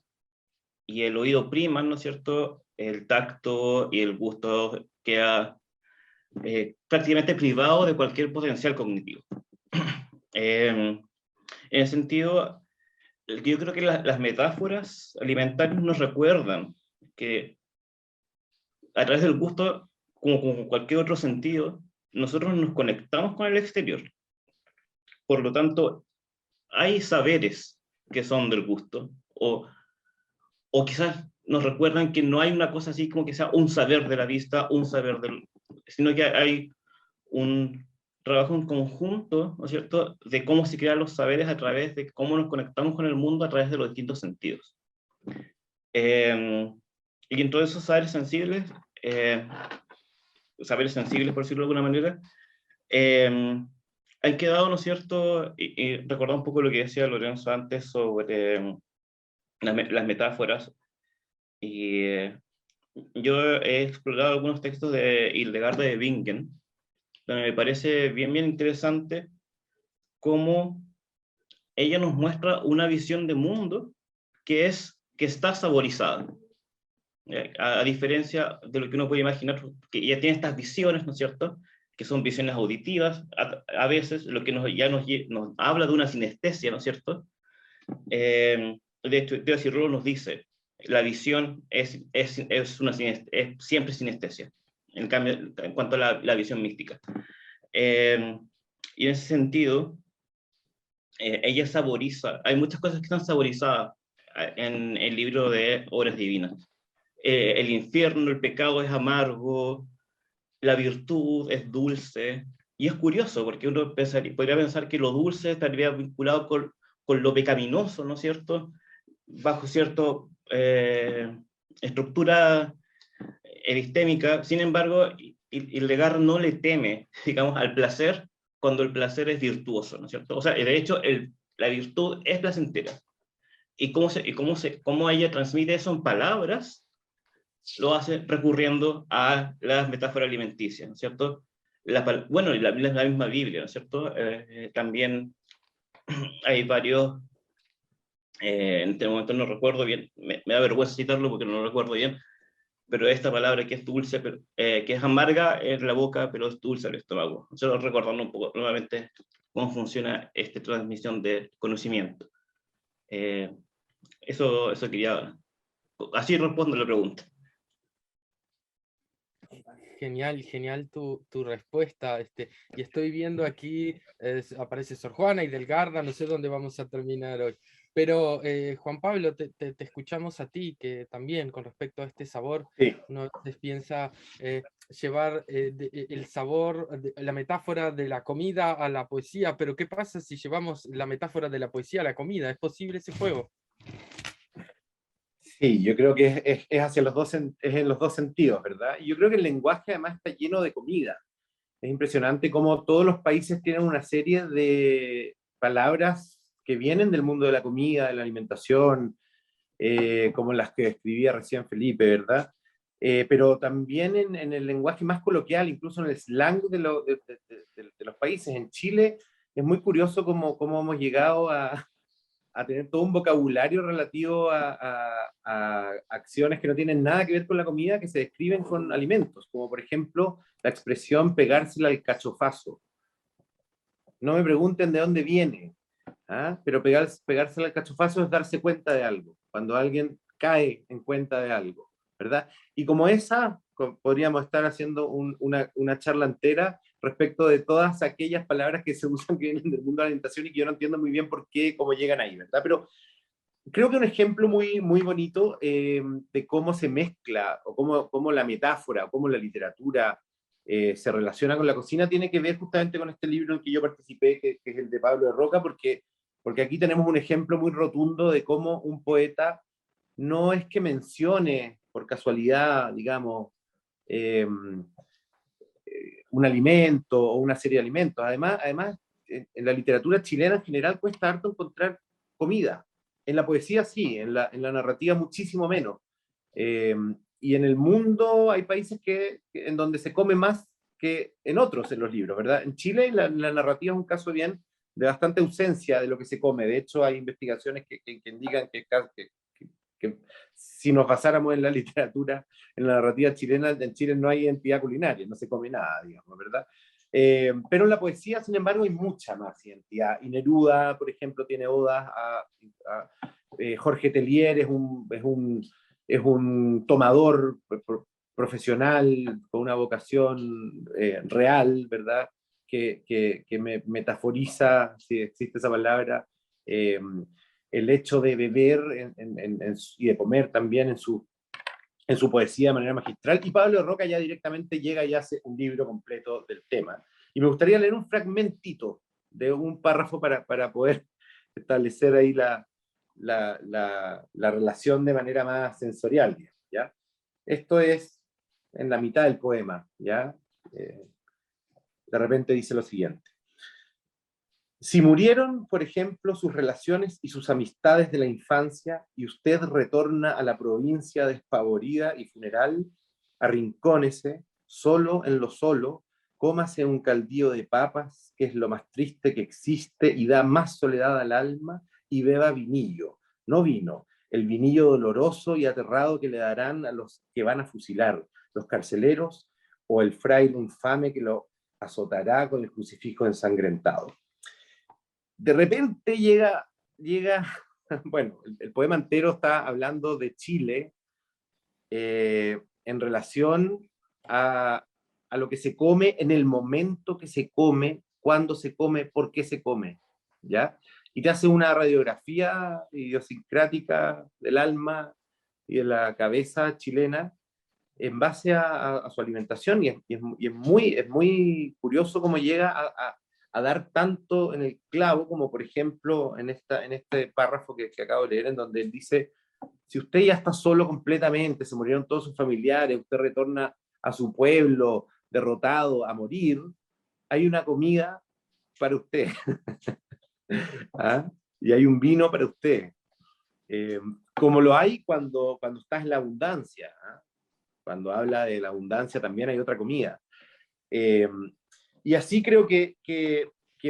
y el oído priman, ¿no es cierto?, el tacto y el gusto queda prácticamente privado de cualquier potencial cognitivo. En ese sentido, yo creo que las metáforas alimentarias nos recuerdan que a través del gusto, como cualquier otro sentido, nosotros nos conectamos con el exterior. Por lo tanto, hay saberes que son del gusto, o quizás nos recuerdan que no hay una cosa así como que sea un saber de la vista, un saber sino que hay un trabajo en conjunto, ¿no es cierto?, de cómo se crean los saberes a través de cómo nos conectamos con el mundo a través de los distintos sentidos. Y en todos esos saberes sensibles, por decirlo de alguna manera, han quedado, ¿no es cierto?, y recordar un poco lo que decía Lorenzo antes sobre las metáforas, y yo he explorado algunos textos de Hildegarda de Bingen, donde me parece bien interesante cómo ella nos muestra una visión de mundo que está saborizada. A diferencia de lo que uno puede imaginar, que ella tiene estas visiones, ¿no es cierto?, que son visiones auditivas, a veces, lo que nos habla de una sinestesia, ¿no es cierto? De hecho, Teodoro Cirolo nos dice, la visión es siempre sinestesia, en cambio, en cuanto a la visión mística. Y en ese sentido, ella saboriza, hay muchas cosas que están saborizadas en el libro de Obras Divinas. El infierno, el pecado es amargo, la virtud es dulce, y es curioso, porque uno podría pensar que lo dulce estaría vinculado con lo pecaminoso, ¿no es cierto?, bajo cierta estructura epistémica. Sin embargo, Hildegard no le teme, digamos, al placer cuando el placer es virtuoso, ¿no es cierto? O sea, de hecho, la virtud es placentera. Y cómo ella transmite eso en palabras, lo hace recurriendo a las metáforas alimenticias, ¿no es cierto? bueno, la misma Biblia, ¿no es cierto? También hay varios, en este momento no recuerdo bien, me da vergüenza citarlo porque no lo recuerdo bien, pero esta palabra que es dulce, que es amarga en la boca, pero es dulce al estómago. Solo recordando un poco nuevamente cómo funciona esta transmisión de conocimiento. Eso quería, así respondo la pregunta. Genial, genial tu respuesta. Y estoy viendo aquí, aparece Sor Juana y Delgarda, no sé dónde vamos a terminar hoy. Pero Juan Pablo, te escuchamos a ti, que también con respecto a este sabor, Sí. uno a veces piensa llevar el sabor, la metáfora de la comida a la poesía, pero ¿qué pasa si llevamos la metáfora de la poesía a la comida? ¿Es posible ese juego? Sí, yo creo que es hacia los dos, es en los dos sentidos, ¿verdad? Y yo creo que el lenguaje además está lleno de comida. Es impresionante cómo todos los países tienen una serie de palabras que vienen del mundo de la comida, de la alimentación, como las que escribía recién Felipe, ¿verdad? Pero también en el lenguaje más coloquial, incluso en el slang de los países. En Chile es muy curioso cómo hemos llegado a tener todo un vocabulario relativo a acciones que no tienen nada que ver con la comida, que se describen con alimentos, como por ejemplo la expresión pegársela al cachofazo. No me pregunten de dónde viene, ¿ah? Pero pegársela al cachofazo es darse cuenta de algo, cuando alguien cae en cuenta de algo, ¿verdad? Y como esa, podríamos estar haciendo una charla entera respecto de todas aquellas palabras que se usan que vienen del mundo de la alimentación y que yo no entiendo muy bien por qué, cómo llegan ahí, ¿verdad? Pero creo que un ejemplo muy, muy bonito de cómo se mezcla, o cómo la metáfora, o cómo la literatura se relaciona con la cocina, tiene que ver justamente con este libro en el que yo participé, que es el de Pablo de Roca, porque aquí tenemos un ejemplo muy rotundo de cómo un poeta no es que mencione por casualidad, digamos, un alimento o una serie de alimentos. Además en la literatura chilena en general cuesta harto encontrar comida. En la poesía sí, en la narrativa muchísimo menos. Y en el mundo hay países en donde se come más que en otros en los libros, ¿verdad? En Chile la narrativa es un caso bien de bastante ausencia de lo que se come. De hecho, hay investigaciones que indican que si nos basáramos en la literatura, en la narrativa chilena, en Chile no hay identidad culinaria, no se come nada, digamos, ¿verdad? Pero en la poesía, sin embargo, hay mucha más identidad. Y Neruda, por ejemplo, tiene odas Jorge Tellier es un tomador profesional con una vocación real, ¿verdad? Que metaforiza, si existe esa palabra, el hecho de beber y de comer también en su poesía de manera magistral. Y Pablo Roca ya directamente llega y hace un libro completo del tema. Y me gustaría leer un fragmentito de un párrafo para poder establecer ahí la relación de manera más sensorial, ¿ya? Esto es en la mitad del poema, ¿ya? De repente dice lo siguiente. Si murieron, por ejemplo, sus relaciones y sus amistades de la infancia, y usted retorna a la provincia despavorida y funeral, arrincónese, solo en lo solo, cómase un caldillo de papas, que es lo más triste que existe y da más soledad al alma, y beba vinillo, no vino, el vinillo doloroso y aterrado que le darán a los que van a fusilar, los carceleros, o el fraile infame que lo azotará con el crucifijo ensangrentado. De repente llega bueno, el poema entero está hablando de Chile en relación a lo que se come en el momento que se come, cuándo se come, por qué se come, ¿ya? Y te hace una radiografía idiosincrática del alma y de la cabeza chilena en base a su alimentación, y es muy curioso cómo llega a dar tanto en el clavo, como por ejemplo en este párrafo que acabo de leer, en donde él dice, si usted ya está solo completamente, se murieron todos sus familiares, usted retorna a su pueblo derrotado a morir, hay una comida para usted. ¿Ah? Y hay un vino para usted. Como lo hay cuando estás en la abundancia. ¿Ah? Cuando habla de la abundancia también hay otra comida. Y así creo que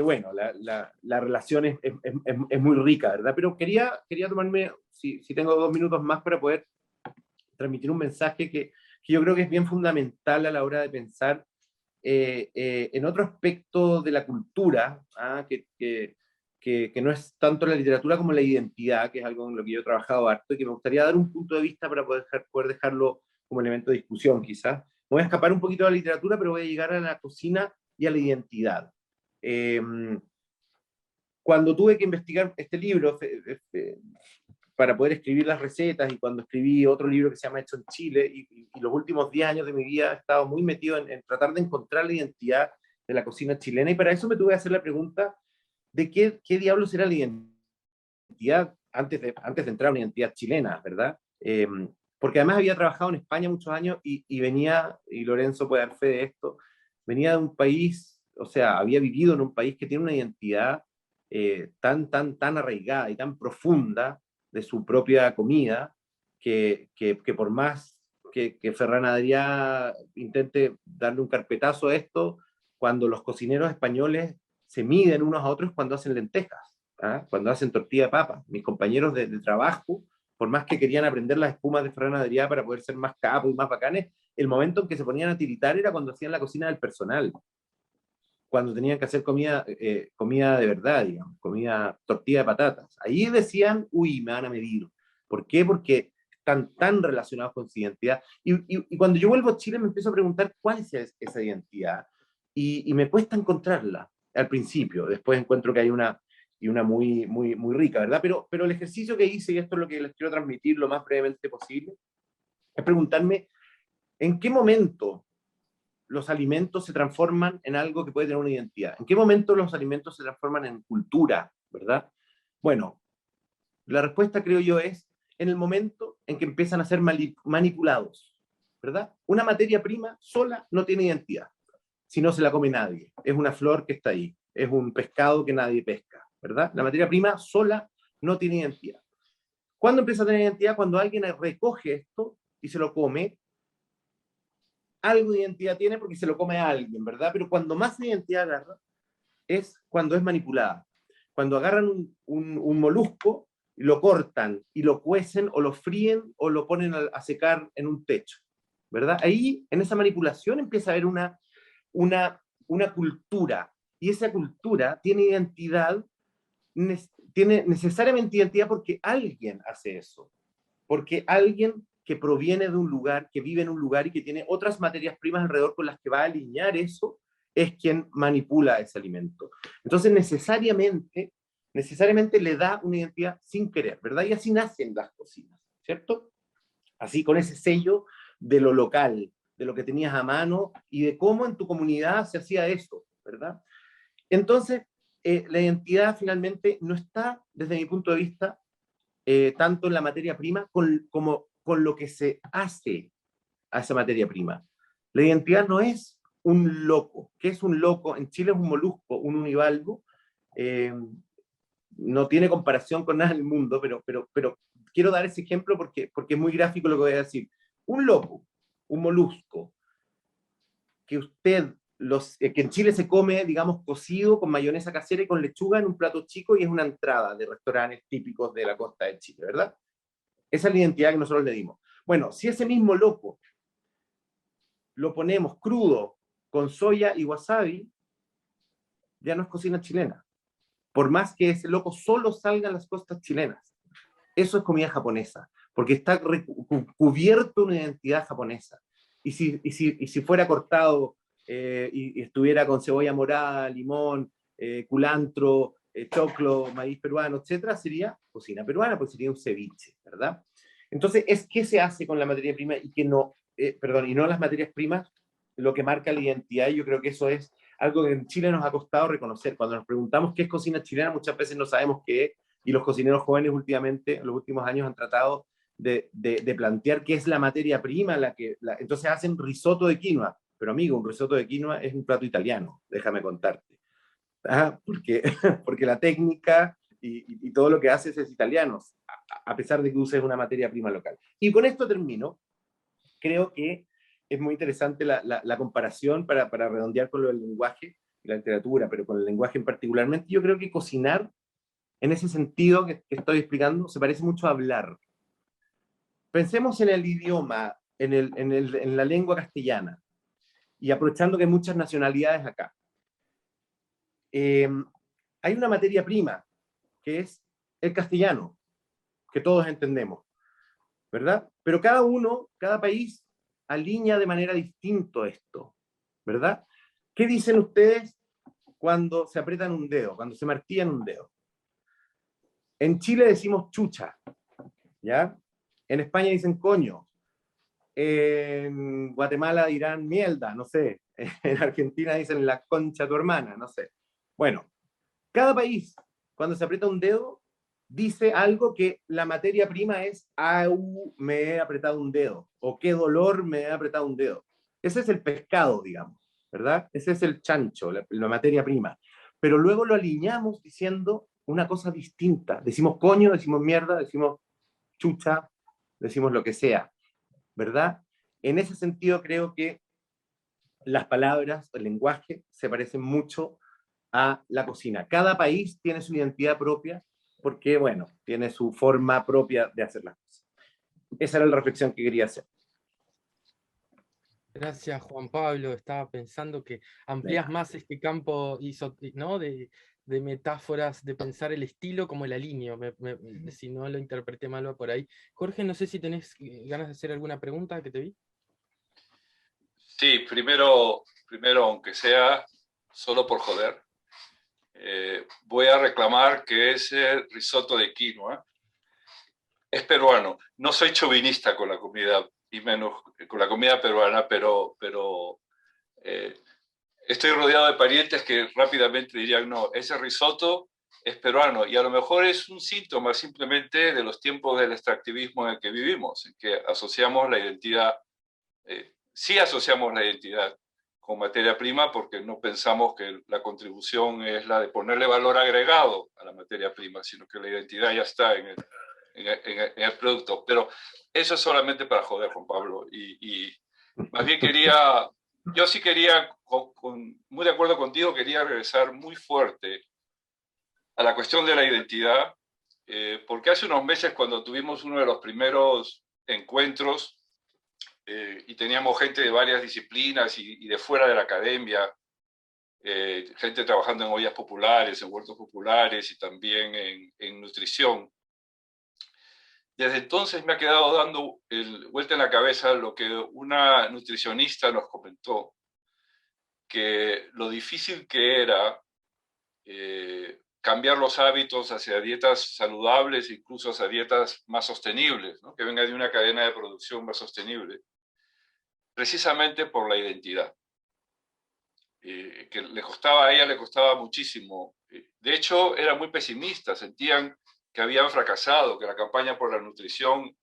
bueno, la relación es muy rica, ¿verdad? Pero quería tomarme, si tengo 2 minutos más para poder transmitir un mensaje que yo creo que es bien fundamental a la hora de pensar en otro aspecto de la cultura, que no es tanto la literatura como la identidad, que es algo en lo que yo he trabajado harto y que me gustaría dar un punto de vista para poder dejarlo como elemento de discusión, quizás. Me voy a escapar un poquito de la literatura, pero voy a llegar a la cocina y a la identidad. Cuando tuve que investigar este libro para poder escribir las recetas, y cuando escribí otro libro que se llama Hecho en Chile, y los últimos 10 años de mi vida he estado muy metido en tratar de encontrar la identidad de la cocina chilena, y para eso me tuve que hacer la pregunta de qué diablos era la identidad antes de entrar a una identidad chilena, ¿verdad? Porque además había trabajado en España muchos años y venía, y Lorenzo puede dar fe de esto, venía de un país, o sea, había vivido en un país que tiene una identidad tan arraigada y tan profunda de su propia comida, que por más que Ferran Adrià intente darle un carpetazo a esto, cuando los cocineros españoles se miden unos a otros cuando hacen lentejas, cuando hacen tortilla de papa. Mis compañeros de trabajo, por más que querían aprender las espumas de Ferran Adrià para poder ser más capos y más bacanes, el momento en que se ponían a tiritar era cuando hacían la cocina del personal, cuando tenían que hacer comida de verdad, digamos, tortilla de patatas. Ahí decían, uy, me van a medir. ¿Por qué? Porque están tan relacionados con su identidad. Y cuando yo vuelvo a Chile me empiezo a preguntar cuál es esa identidad. Y me cuesta encontrarla al principio. Después encuentro que hay una muy, muy, muy rica, ¿verdad? Pero el ejercicio que hice, y esto es lo que les quiero transmitir lo más brevemente posible, es preguntarme en qué momento los alimentos se transforman en algo que puede tener una identidad. ¿En qué momento los alimentos se transforman en cultura, verdad? Bueno, la respuesta, creo yo, es en el momento en que empiezan a ser manipulados, ¿verdad? Una materia prima sola no tiene identidad, si no se la come nadie. Es una flor que está ahí, es un pescado que nadie pesca, ¿verdad? La materia prima sola no tiene identidad. ¿Cuándo empieza a tener identidad? Cuando alguien recoge esto y se lo come. Algo de identidad tiene porque se lo come a alguien, ¿verdad? Pero cuando más identidad agarra es cuando es manipulada. Cuando agarran un molusco, lo cortan y lo cuecen o lo fríen o lo ponen a secar en un techo, ¿verdad? Ahí, en esa manipulación, empieza a haber una cultura, y esa cultura tiene identidad, tiene necesariamente identidad porque alguien hace eso, porque alguien que proviene de un lugar, que vive en un lugar y que tiene otras materias primas alrededor con las que va a alinear eso, es quien manipula ese alimento. Entonces necesariamente le da una identidad sin querer, ¿verdad? Y así nacen las cocinas, ¿cierto? Así, con ese sello de lo local, de lo que tenías a mano y de cómo en tu comunidad se hacía eso, ¿verdad? Entonces, la identidad finalmente no está, desde mi punto de vista, tanto en la materia prima como con lo que se hace a esa materia prima. La identidad no es un loco. ¿Qué es un loco? En Chile es un molusco, un univalgo. No tiene comparación con nada en el mundo, pero quiero dar ese ejemplo porque es muy gráfico lo que voy a decir. Un loco, un molusco, que en Chile se come, digamos, cocido con mayonesa casera y con lechuga en un plato chico, y es una entrada de restaurantes típicos de la costa de Chile, ¿verdad? Esa es la identidad que nosotros le dimos. Bueno, si ese mismo loco lo ponemos crudo con soya y wasabi, ya no es cocina chilena. Por más que ese loco solo salga en las costas chilenas. Eso es comida japonesa, porque está cubierto una identidad japonesa. Y si fuera cortado y estuviera con cebolla morada, limón, culantro, choclo, maíz peruano, etcétera, sería cocina peruana, porque sería un ceviche, ¿verdad? Entonces, ¿qué se hace con la materia prima y qué no? Y no las materias primas, lo que marca la identidad, y yo creo que eso es algo que en Chile nos ha costado reconocer. Cuando nos preguntamos qué es cocina chilena, muchas veces no sabemos qué es, y los cocineros jóvenes últimamente, en los últimos años, han tratado de plantear qué es la materia prima, entonces hacen risotto de quinoa. Pero amigo, un risotto de quinoa es un plato italiano, déjame contarte. Porque la técnica y todo lo que haces es italiano, a pesar de que uses una materia prima local. Y con esto termino. Creo que es muy interesante la comparación para redondear con lo del lenguaje, la literatura, pero con el lenguaje en particularmente, yo creo que cocinar, en ese sentido que estoy explicando, se parece mucho a hablar. Pensemos en el idioma, en la lengua castellana, y aprovechando que hay muchas nacionalidades acá. Hay una materia prima, que es el castellano, que todos entendemos, ¿verdad? Pero cada país alinea de manera distinta esto, ¿verdad? ¿Qué dicen ustedes cuando se aprietan un dedo, cuando se martillan un dedo? En Chile decimos chucha, ¿ya? En España dicen coño. En Guatemala dirán mierda, no sé. En Argentina dicen la concha de tu hermana, no sé. Bueno, cada país, cuando se aprieta un dedo, dice algo que la materia prima es, au, me he apretado un dedo, o qué dolor me he apretado un dedo. Ese es el pescado, digamos, ¿verdad? Ese es el chancho, la materia prima. Pero luego lo alineamos diciendo una cosa distinta. Decimos coño, decimos mierda, decimos chucha, decimos lo que sea, ¿verdad? En ese sentido creo que las palabras, el lenguaje, se parecen mucho a la cocina. Cada país tiene su identidad propia porque, bueno, tiene su forma propia de hacer las cosas. Esa era la reflexión que quería hacer. Gracias, Juan Pablo. Estaba pensando que amplías más este campo, ¿no? de metáforas, de pensar el estilo como el alineo. Si no lo interpreté mal va por ahí. Jorge, no sé si tenés ganas de hacer alguna pregunta que te vi. Sí, primero, aunque sea solo por joder, voy a reclamar que ese risotto de quinoa es peruano. No soy chauvinista con la comida, y menos con la comida peruana, pero estoy rodeado de parientes que rápidamente dirían, no, ese risotto es peruano, y a lo mejor es un síntoma simplemente de los tiempos del extractivismo en el que vivimos, en que asociamos la identidad, sí asociamos la identidad con materia prima porque no pensamos que la contribución es la de ponerle valor agregado a la materia prima, sino que la identidad ya está en el producto. Pero eso es solamente para joder, Juan Pablo, y más bien yo sí quería, muy de acuerdo contigo, quería regresar muy fuerte a la cuestión de la identidad, porque hace unos meses cuando tuvimos uno de los primeros encuentros y teníamos gente de varias disciplinas y de fuera de la academia, gente trabajando en ollas populares, en huertos populares y también en nutrición. Desde entonces me ha quedado dando vuelta en la cabeza lo que una nutricionista nos comentó, que lo difícil que era cambiar los hábitos hacia dietas saludables, incluso hacia dietas más sostenibles, ¿no? Que venga de una cadena de producción más sostenible, precisamente por la identidad, que a ella le costaba muchísimo. De hecho, era muy pesimista, sentían que habían fracasado, que la campaña por la nutrición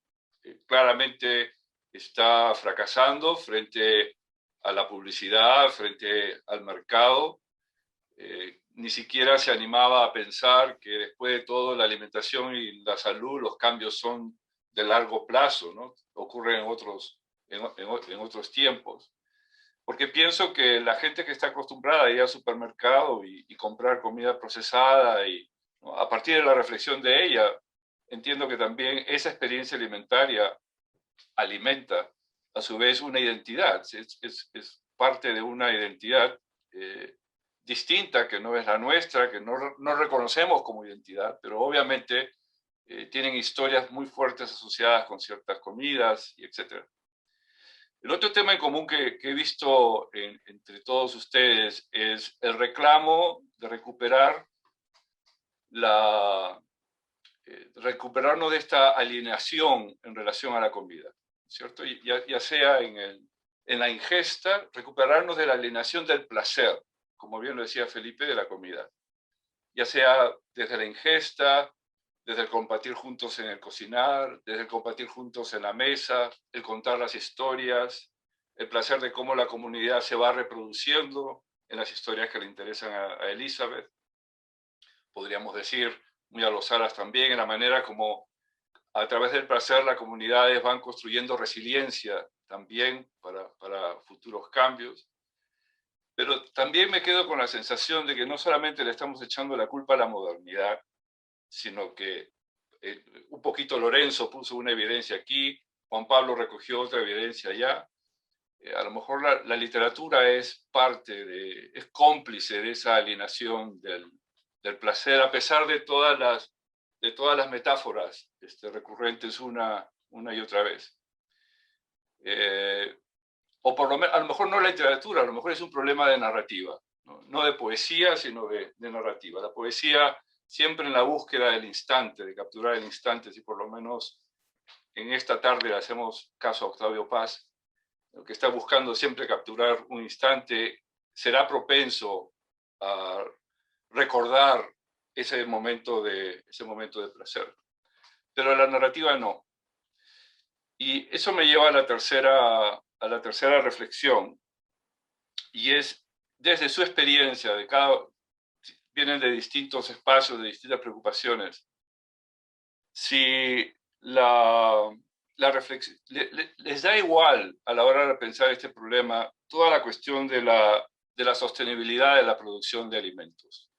claramente está fracasando frente a la publicidad, frente al mercado. Ni siquiera se animaba a pensar que después de todo la alimentación y la salud, los cambios son de largo plazo, ¿no? Ocurren en otros tiempos. Porque pienso que la gente que está acostumbrada a ir al supermercado y comprar comida procesada, ¿no? A partir de la reflexión de ella, entiendo que también esa experiencia alimentaria alimenta a su vez una identidad, es parte de una identidad distinta, que no es la nuestra, que no reconocemos como identidad, pero obviamente tienen historias muy fuertes asociadas con ciertas comidas, y etc. El otro tema en común que he visto entre todos ustedes es el reclamo de recuperarnos de esta alienación en relación a la comida, ¿cierto? Ya sea en la ingesta, recuperarnos de la alienación del placer, como bien lo decía Felipe, de la comida, ya sea desde la ingesta, desde el compartir juntos en el cocinar, desde el compartir juntos en la mesa, el contar las historias, el placer de cómo la comunidad se va reproduciendo en las historias que le interesan a Elizabeth. Podríamos decir, muy a los Aras también, en la manera como a través del placer las comunidades van construyendo resiliencia también para futuros cambios. pero también me quedo con la sensación de que no solamente le estamos echando la culpa a la modernidad, sino que un poquito Lorenzo puso una evidencia aquí, Juan Pablo recogió otra evidencia allá. A lo mejor la literatura es cómplice de esa alienación del placer, a pesar de todas las metáforas recurrentes una y otra vez. O por lo menos, a lo mejor no la literatura, a lo mejor es un problema de narrativa, no de poesía, sino de narrativa. La poesía siempre en la búsqueda del instante, de capturar el instante, si por lo menos en esta tarde le hacemos caso a Octavio Paz, que está buscando siempre capturar un instante, será propenso a recordar ese momento de placer. Pero la narrativa no. Y eso me lleva a la tercera reflexión, y es, desde su experiencia, vienen de distintos espacios, de distintas preocupaciones, si la reflexión les da igual a la hora de pensar este problema toda la cuestión de la sostenibilidad de la producción de alimentos.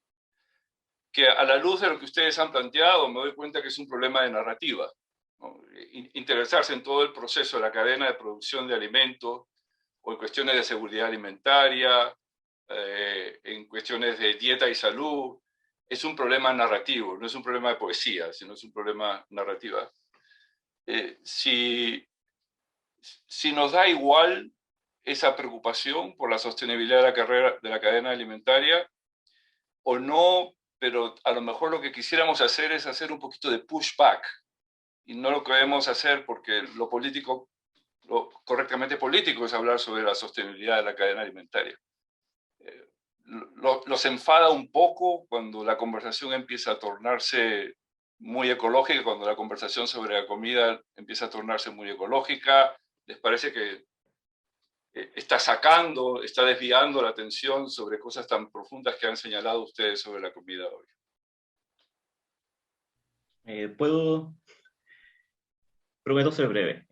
Que a la luz de lo que ustedes han planteado, me doy cuenta que es un problema de narrativa, ¿no? Interesarse en todo el proceso de la cadena de producción de alimentos, o en cuestiones de seguridad alimentaria, en cuestiones de dieta y salud, es un problema narrativo, no es un problema de poesía, sino es un problema narrativo. Si nos da igual esa preocupación por la sostenibilidad de la cadena alimentaria, o no, pero a lo mejor lo que quisiéramos hacer es hacer un poquito de pushback, y no lo queremos hacer porque lo correctamente político es hablar sobre la sostenibilidad de la cadena alimentaria. Los enfada un poco cuando la conversación empieza a tornarse muy ecológica, cuando la conversación sobre la comida empieza a tornarse muy ecológica. Les parece que está desviando la atención sobre cosas tan profundas que han señalado ustedes sobre la comida hoy. Prometo ser breve.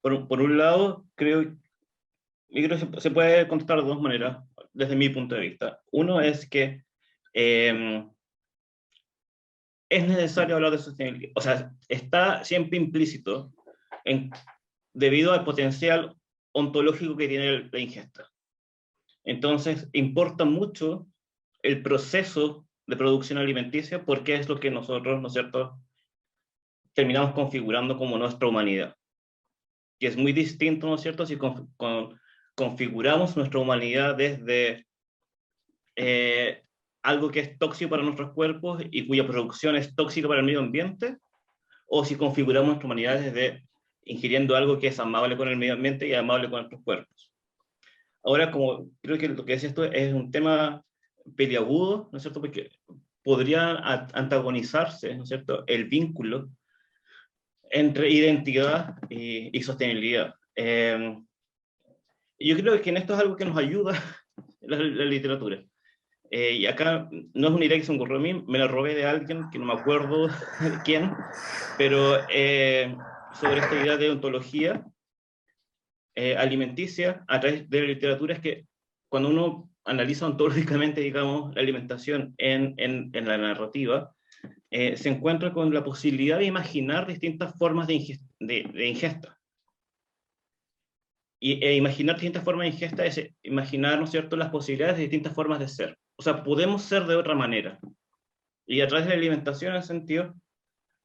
Por un lado, creo que se puede contestar de dos maneras, desde mi punto de vista. Uno es que es necesario hablar de sostenibilidad. O sea, está siempre implícito debido al potencial ontológico que tiene la ingesta. Entonces, importa mucho el proceso de producción alimenticia, porque es lo que nosotros, ¿no es cierto?, terminamos configurando como nuestra humanidad. Y es muy distinto, ¿no es cierto?, si configuramos nuestra humanidad desde algo que es tóxico para nuestros cuerpos y cuya producción es tóxica para el medio ambiente, o si configuramos nuestra humanidad desde ingiriendo algo que es amable con el medio ambiente y amable con nuestros cuerpos. Ahora, como creo que lo que decía esto es un tema peliagudo, ¿no es cierto?, porque podría antagonizarse, ¿no es cierto?, el vínculo entre identidad y sostenibilidad. Yo creo que en esto es algo que nos ayuda la literatura. Y acá no es una idea que se me ocurrió a mí, me la robé de alguien que no me acuerdo de quién, pero sobre esta idea de ontología alimenticia a través de la literatura, es que cuando uno analiza ontológicamente, digamos, la alimentación en la narrativa, se encuentra con la posibilidad de imaginar distintas formas de ingesta. Y imaginar distintas formas de ingesta es imaginar, ¿no es cierto?, las posibilidades de distintas formas de ser. O sea, podemos ser de otra manera. Y a través de la alimentación, en ese sentido,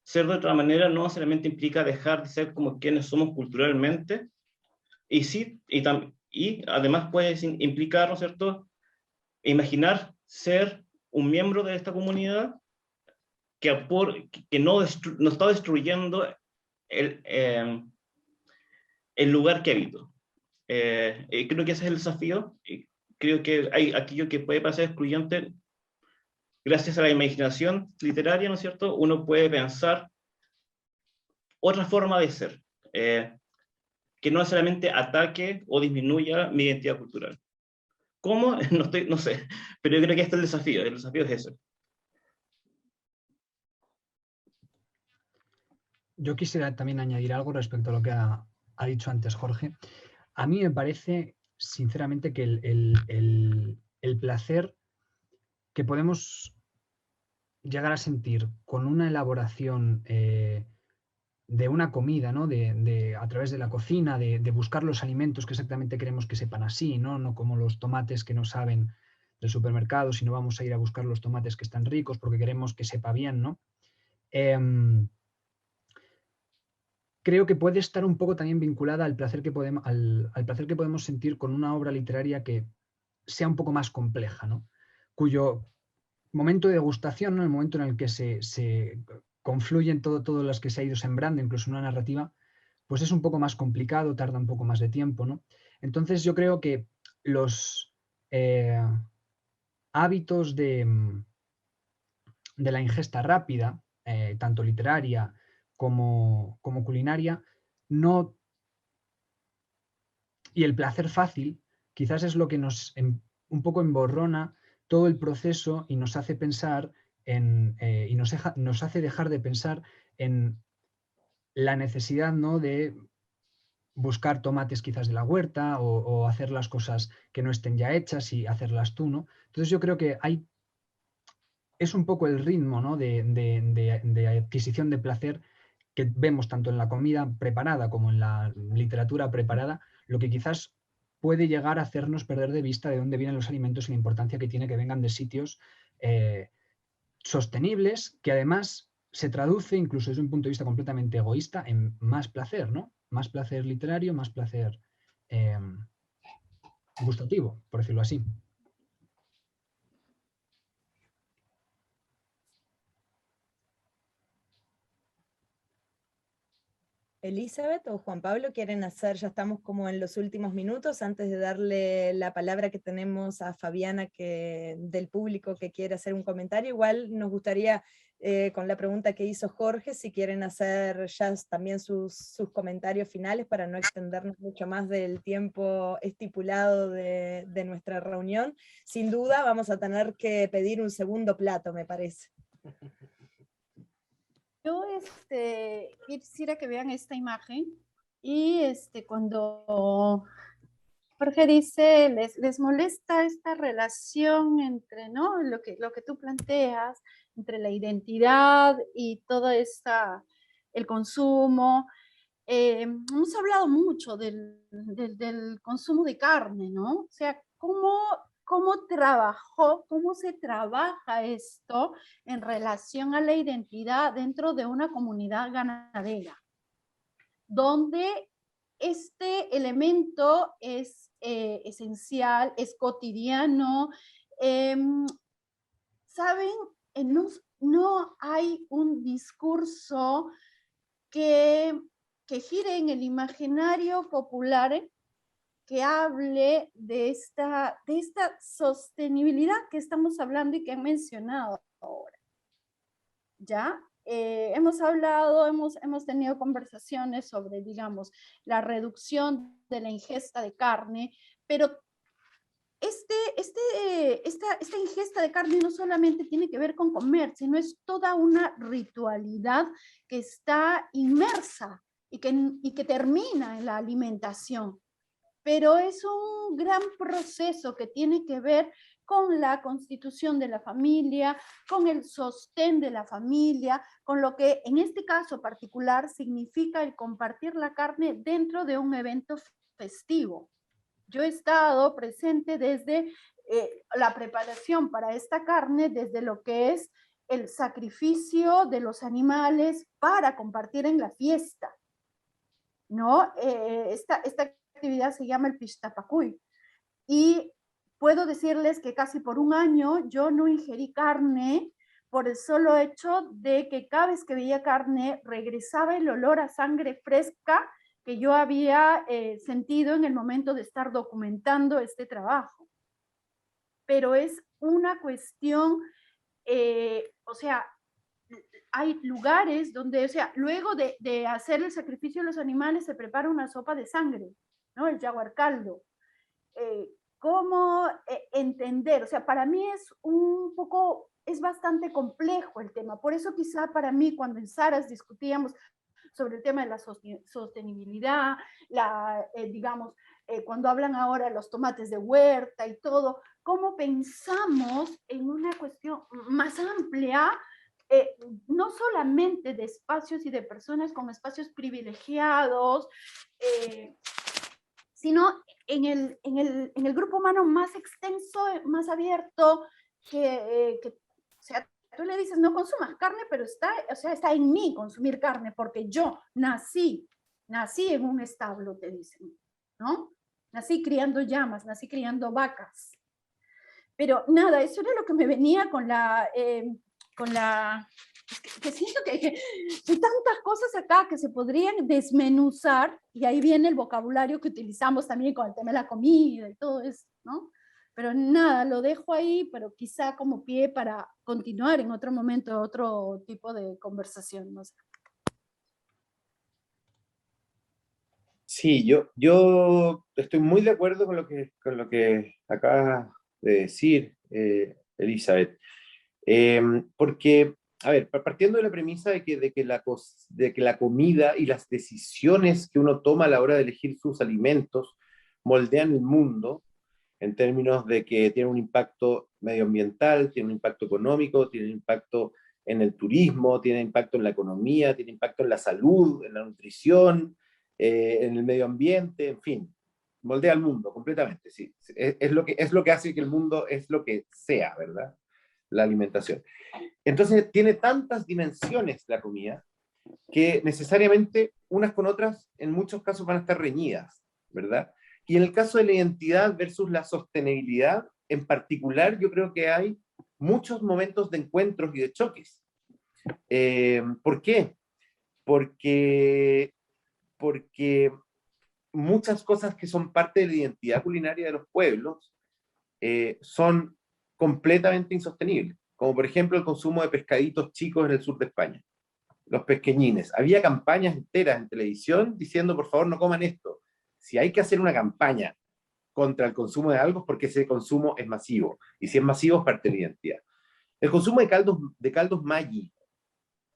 ser de otra manera no necesariamente implica dejar de ser como quienes somos culturalmente, y además puede implicar, ¿no es cierto?, imaginar ser un miembro de esta comunidad que no está destruyendo el lugar que habito. Creo que ese es el desafío, y creo que hay aquello que puede parecer excluyente. Gracias a la imaginación literaria, ¿no es cierto?, uno puede pensar otra forma de ser, que no necesariamente ataque o disminuya mi identidad cultural. ¿Cómo? No sé, pero yo creo que este es el desafío es ese. Yo quisiera también añadir algo respecto a lo que ha dicho antes Jorge. A mí me parece sinceramente que el placer que podemos llegar a sentir con una elaboración de una comida, ¿no? A través de la cocina, de buscar los alimentos que exactamente queremos que sepan así, ¿no? No como los tomates que no saben del supermercado, sino vamos a ir a buscar los tomates que están ricos porque queremos que sepa bien, ¿no? Creo que puede estar un poco también vinculada al placer que podemos, al placer que podemos sentir con una obra literaria que sea un poco más compleja, ¿no? Cuyo momento de degustación, ¿no? El momento en el que se confluyen todas las que se ha ido sembrando, incluso una narrativa, pues es un poco más complicado, tarda un poco más de tiempo, ¿no? Entonces yo creo que los hábitos de la ingesta rápida, tanto literaria como culinaria, no, y el placer fácil, quizás es lo que nos un poco emborrona todo el proceso y nos hace pensar y nos hace dejar de pensar en la necesidad, ¿no? de buscar tomates quizás de la huerta o hacer las cosas que no estén ya hechas y hacerlas tú, ¿no? Entonces yo creo que es un poco el ritmo, ¿no? de adquisición de placer que vemos tanto en la comida preparada como en la literatura preparada, lo que quizás puede llegar a hacernos perder de vista de dónde vienen los alimentos y la importancia que tiene que vengan de sitios sostenibles, que además se traduce, incluso desde un punto de vista completamente egoísta, en más placer, ¿no? Más placer literario, más placer gustativo, por decirlo así. Elizabeth o Juan Pablo quieren hacer, ya estamos como en los últimos minutos, antes de darle la palabra que tenemos a Fabiana del público que quiere hacer un comentario. Igual nos gustaría, con la pregunta que hizo Jorge, si quieren hacer ya también sus comentarios finales para no extendernos mucho más del tiempo estipulado de nuestra reunión. Sin duda vamos a tener que pedir un segundo plato, me parece. Yo quisiera que vean esta imagen y cuando Jorge dice, les molesta esta relación entre, ¿no? Lo que tú planteas, entre la identidad y todo el consumo. Hemos hablado mucho del consumo de carne, ¿no? O sea, cómo se trabaja esto en relación a la identidad dentro de una comunidad ganadera, donde este elemento es esencial, es cotidiano. ¿Saben? No hay un discurso que gire en el imaginario popular que hable de esta sostenibilidad que estamos hablando y que han mencionado ahora. ¿Ya? Hemos hablado, hemos tenido conversaciones sobre, digamos, la reducción de la ingesta de carne, pero esta ingesta de carne no solamente tiene que ver con comer, sino es toda una ritualidad que está inmersa y que termina en la alimentación. Pero es un gran proceso que tiene que ver con la constitución de la familia, con el sostén de la familia, con lo que en este caso particular significa el compartir la carne dentro de un evento festivo. Yo he estado presente desde la preparación para esta carne, desde lo que es el sacrificio de los animales para compartir en la fiesta, ¿no? Esta actividad se llama el Pishtapacuy. Y puedo decirles que casi por un año yo no ingerí carne por el solo hecho de que cada vez que veía carne regresaba el olor a sangre fresca que yo había sentido en el momento de estar documentando este trabajo. Pero es una cuestión, o sea, hay lugares donde, o sea, luego de hacer el sacrificio de los animales se prepara una sopa de sangre, ¿no? El yaguar caldo. ¿Cómo entender? O sea, para mí es bastante complejo el tema. Por eso quizá para mí cuando en Saras discutíamos sobre el tema de la sostenibilidad, digamos, cuando hablan ahora de los tomates de huerta y todo, cómo pensamos en una cuestión más amplia, no solamente de espacios y de personas con espacios privilegiados, sino en el grupo humano más extenso, más abierto, o sea, tú le dices no consumas carne, pero está en mí consumir carne, porque yo nací en un establo, te dicen, ¿no? Nací criando llamas, nací criando vacas. Pero nada, eso era lo que me venía con la que siento que hay tantas cosas acá que se podrían desmenuzar, y ahí viene el vocabulario que utilizamos también con el tema de la comida y todo eso, ¿no? Pero nada, lo dejo ahí, pero quizá como pie para continuar en otro momento, otro tipo de conversación, no sé. Sí, yo estoy muy de acuerdo con lo que acabas de decir, Elizabeth. Porque, a ver, partiendo de la premisa de que la comida y las decisiones que uno toma a la hora de elegir sus alimentos moldean el mundo, en términos de que tiene un impacto medioambiental, tiene un impacto económico, tiene un impacto en el turismo, tiene impacto en la economía, tiene impacto en la salud, en la nutrición, en el medio ambiente, en fin, moldea el mundo completamente, sí. Es lo que hace que el mundo es lo que sea, ¿verdad? La alimentación. Entonces tiene tantas dimensiones la comida que necesariamente unas con otras en muchos casos van a estar reñidas, ¿verdad? Y en el caso de la identidad versus la sostenibilidad, en particular, yo creo que hay muchos momentos de encuentros y de choques. ¿Por qué? Porque muchas cosas que son parte de la identidad culinaria de los pueblos son completamente insostenibles, como por ejemplo el consumo de pescaditos chicos en el sur de España, los pesqueñines. Había campañas enteras en televisión diciendo, por favor, no coman esto. Si hay que hacer una campaña contra el consumo de algo es porque ese consumo es masivo, y si es masivo es parte de la identidad. El consumo de caldos Maggi.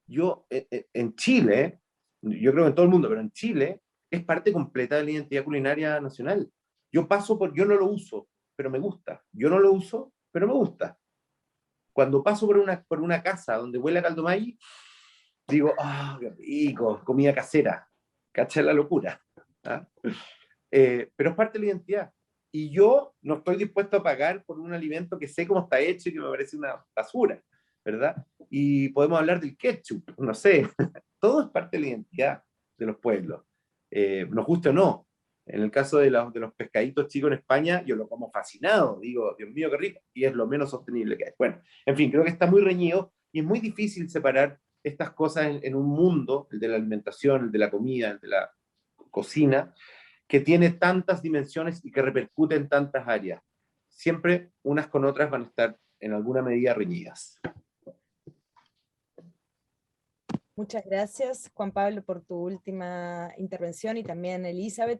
En Chile, yo creo que en todo el mundo, pero en Chile es parte completa de la identidad culinaria nacional. Yo no lo uso, pero me gusta. Yo no lo uso, pero me gusta. Cuando paso por una casa donde huele a caldo Maggi, digo, ¡ah, qué rico! Comida casera. ¿Cacha la locura? ¿Ah? Pero es parte de la identidad. Y yo no estoy dispuesto a pagar por un alimento que sé cómo está hecho y que me parece una basura, ¿verdad? Y podemos hablar del ketchup, no sé. Todo es parte de la identidad de los pueblos, nos guste o no. En el caso de los pescaditos chicos en España, yo lo como fascinado, digo, Dios mío, qué rico, y es lo menos sostenible que hay. Bueno, en fin, creo que está muy reñido y es muy difícil separar estas cosas en un mundo, el de la alimentación, el de la comida, el de la cocina, que tiene tantas dimensiones y que repercute en tantas áreas. Siempre unas con otras van a estar en alguna medida reñidas. Muchas gracias, Juan Pablo, por tu última intervención, y también Elizabeth,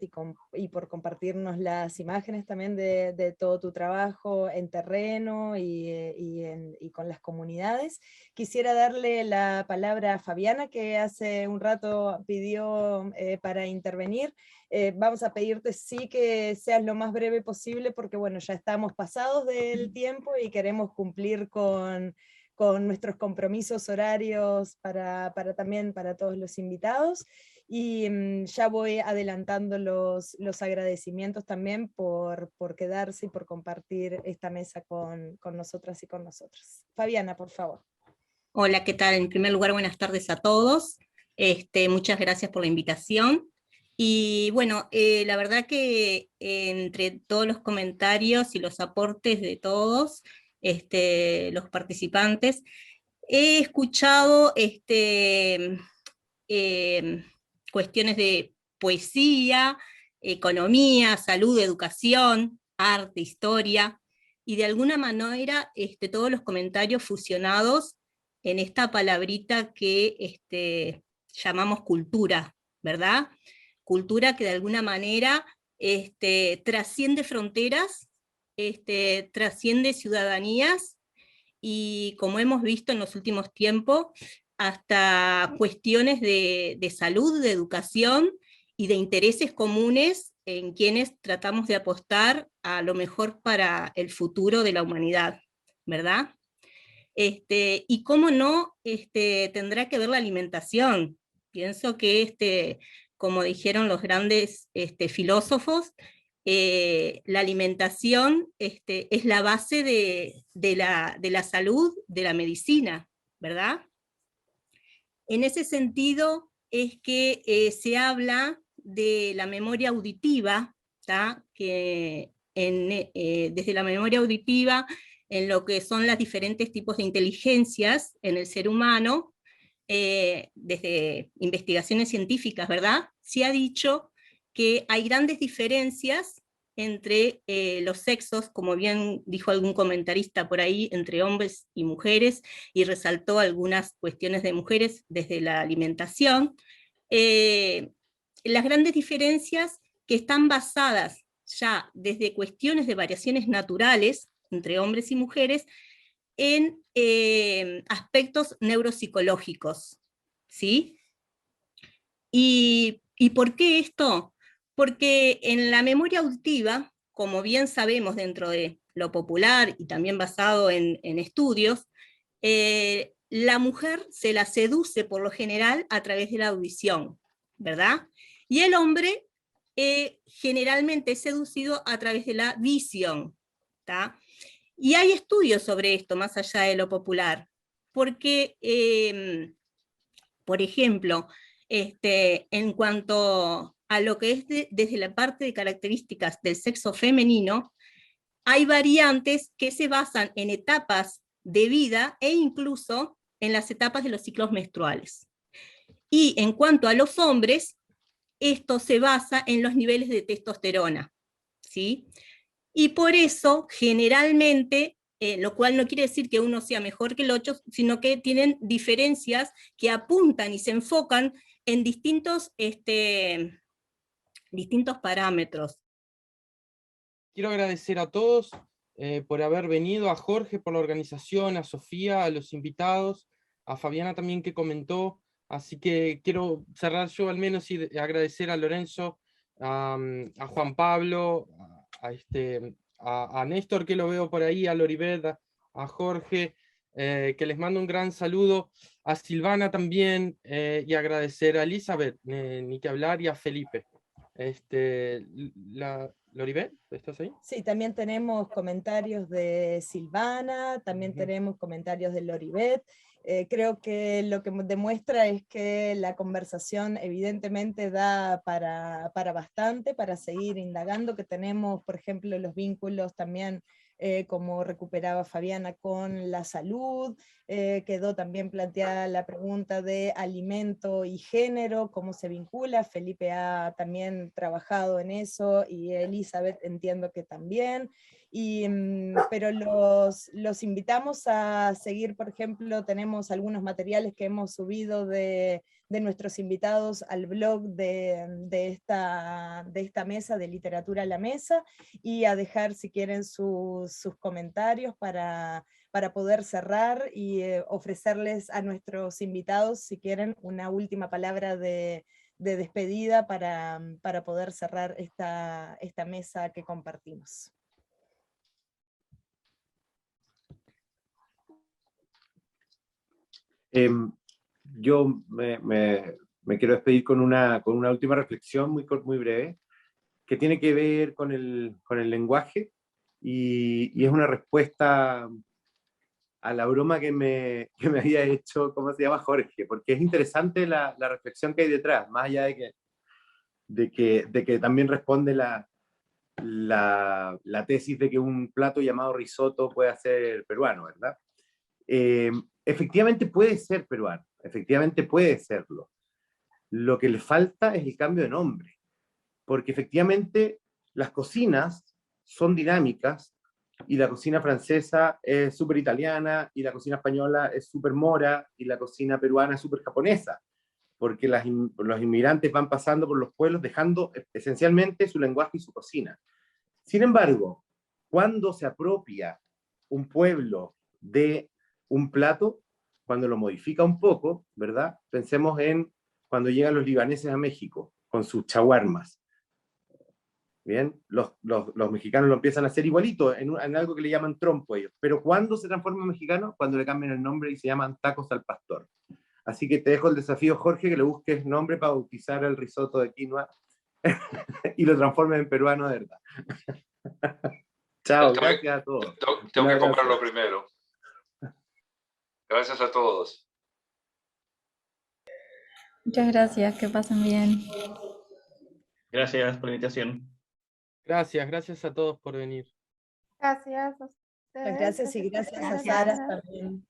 y por compartirnos las imágenes también de todo tu trabajo en terreno y con las comunidades. Quisiera darle la palabra a Fabiana, que hace un rato pidió para intervenir. Vamos a pedirte sí que seas lo más breve posible, porque bueno, ya estamos pasados del tiempo y queremos cumplir con nuestros compromisos horarios también para todos los invitados, y ya voy adelantando los agradecimientos también por quedarse y por compartir esta mesa con nosotras y con nosotros. Fabiana, por favor. Hola, ¿qué tal? En primer lugar, buenas tardes a todos. Muchas gracias por la invitación. Y bueno, la verdad que entre todos los comentarios y los aportes de todos, los participantes, he escuchado cuestiones de poesía, economía, salud, educación, arte, historia, y de alguna manera todos los comentarios fusionados en esta palabrita que llamamos cultura, ¿verdad? Cultura que de alguna manera trasciende fronteras, trasciende ciudadanías, y como hemos visto en los últimos tiempos, hasta cuestiones de salud, de educación y de intereses comunes en quienes tratamos de apostar a lo mejor para el futuro de la humanidad, ¿verdad? Y cómo no, tendrá que ver la alimentación. Pienso que, como dijeron los grandes filósofos, la alimentación es la base de la salud, de la medicina, ¿verdad? En ese sentido es que se habla de la memoria auditiva, ¿tá? Que desde la memoria auditiva, en lo que son los diferentes tipos de inteligencias en el ser humano, desde investigaciones científicas, ¿verdad? Se ha dicho que hay grandes diferencias entre los sexos, como bien dijo algún comentarista por ahí, entre hombres y mujeres, y resaltó algunas cuestiones de mujeres desde la alimentación. Las grandes diferencias que están basadas ya desde cuestiones de variaciones naturales entre hombres y mujeres en aspectos neuropsicológicos, ¿sí? ¿Y por qué esto? Porque en la memoria auditiva, como bien sabemos dentro de lo popular y también basado en estudios, la mujer se la seduce por lo general a través de la audición, ¿verdad? Y el hombre generalmente es seducido a través de la visión, ¿tá? Y hay estudios sobre esto, más allá de lo popular, porque, por ejemplo, en cuanto a lo que es desde la parte de características del sexo femenino, hay variantes que se basan en etapas de vida e incluso en las etapas de los ciclos menstruales. Y en cuanto a los hombres, esto se basa en los niveles de testosterona, ¿sí? Y por eso, generalmente, lo cual no quiere decir que uno sea mejor que el otro, sino que tienen diferencias que apuntan y se enfocan en distintos parámetros. Quiero agradecer a todos por haber venido, a Jorge por la organización, a Sofía, a los invitados, a Fabiana también que comentó, así que quiero cerrar yo al menos y agradecer a Lorenzo, a Juan Pablo, a Néstor que lo veo por ahí, a Loribet, a Jorge, que les mando un gran saludo, a Silvana también, y agradecer a Elizabeth, ni que hablar, y a Felipe. Loribet, ¿estás ahí? Sí, también tenemos comentarios de Silvana, también tenemos comentarios de Loribet. Creo que lo que demuestra es que la conversación evidentemente da para bastante, para seguir indagando, que tenemos, por ejemplo, los vínculos también, como recuperaba Fabiana, con la salud. Quedó también planteada la pregunta de alimento y género, cómo se vincula. Felipe ha también trabajado en eso, y Elizabeth entiendo que también. Pero los invitamos a seguir, por ejemplo, tenemos algunos materiales que hemos subido de nuestros invitados al blog de esta mesa de Literatura a la Mesa, y a dejar, si quieren, sus comentarios para poder cerrar y ofrecerles a nuestros invitados, si quieren, una última palabra de despedida para poder cerrar esta mesa que compartimos. Yo me quiero despedir con una última reflexión muy breve, que tiene que ver con el lenguaje, y es una respuesta a la broma que me había hecho, ¿cómo se llama? Jorge, porque es interesante la reflexión que hay detrás, más allá de que también responde la tesis de que un plato llamado risotto puede ser peruano, ¿verdad? Efectivamente puede ser peruano, efectivamente puede serlo. Lo que le falta es el cambio de nombre, porque efectivamente las cocinas son dinámicas, y la cocina francesa es súper italiana, y la cocina española es súper mora, y la cocina peruana es súper japonesa, porque los inmigrantes van pasando por los pueblos dejando esencialmente su lenguaje y su cocina. Sin embargo, cuando se apropia un pueblo de un plato, cuando lo modifica un poco, ¿verdad? Pensemos en cuando llegan los libaneses a México con sus chaguarmas. Bien, los mexicanos lo empiezan a hacer igualito, en algo que le llaman trompo ellos. Pero ¿cuándo se transforma en mexicano? Cuando le cambian el nombre y se llaman tacos al pastor. Así que te dejo el desafío, Jorge, que le busques nombre para bautizar el risotto de quinoa y lo transformes en peruano de verdad. Chao, gracias a todos. Tengo que comprarlo primero. Gracias a todos. Muchas gracias, que pasen bien. Gracias por la invitación. Gracias a todos por venir. Gracias a ustedes. Gracias y gracias a Sara también.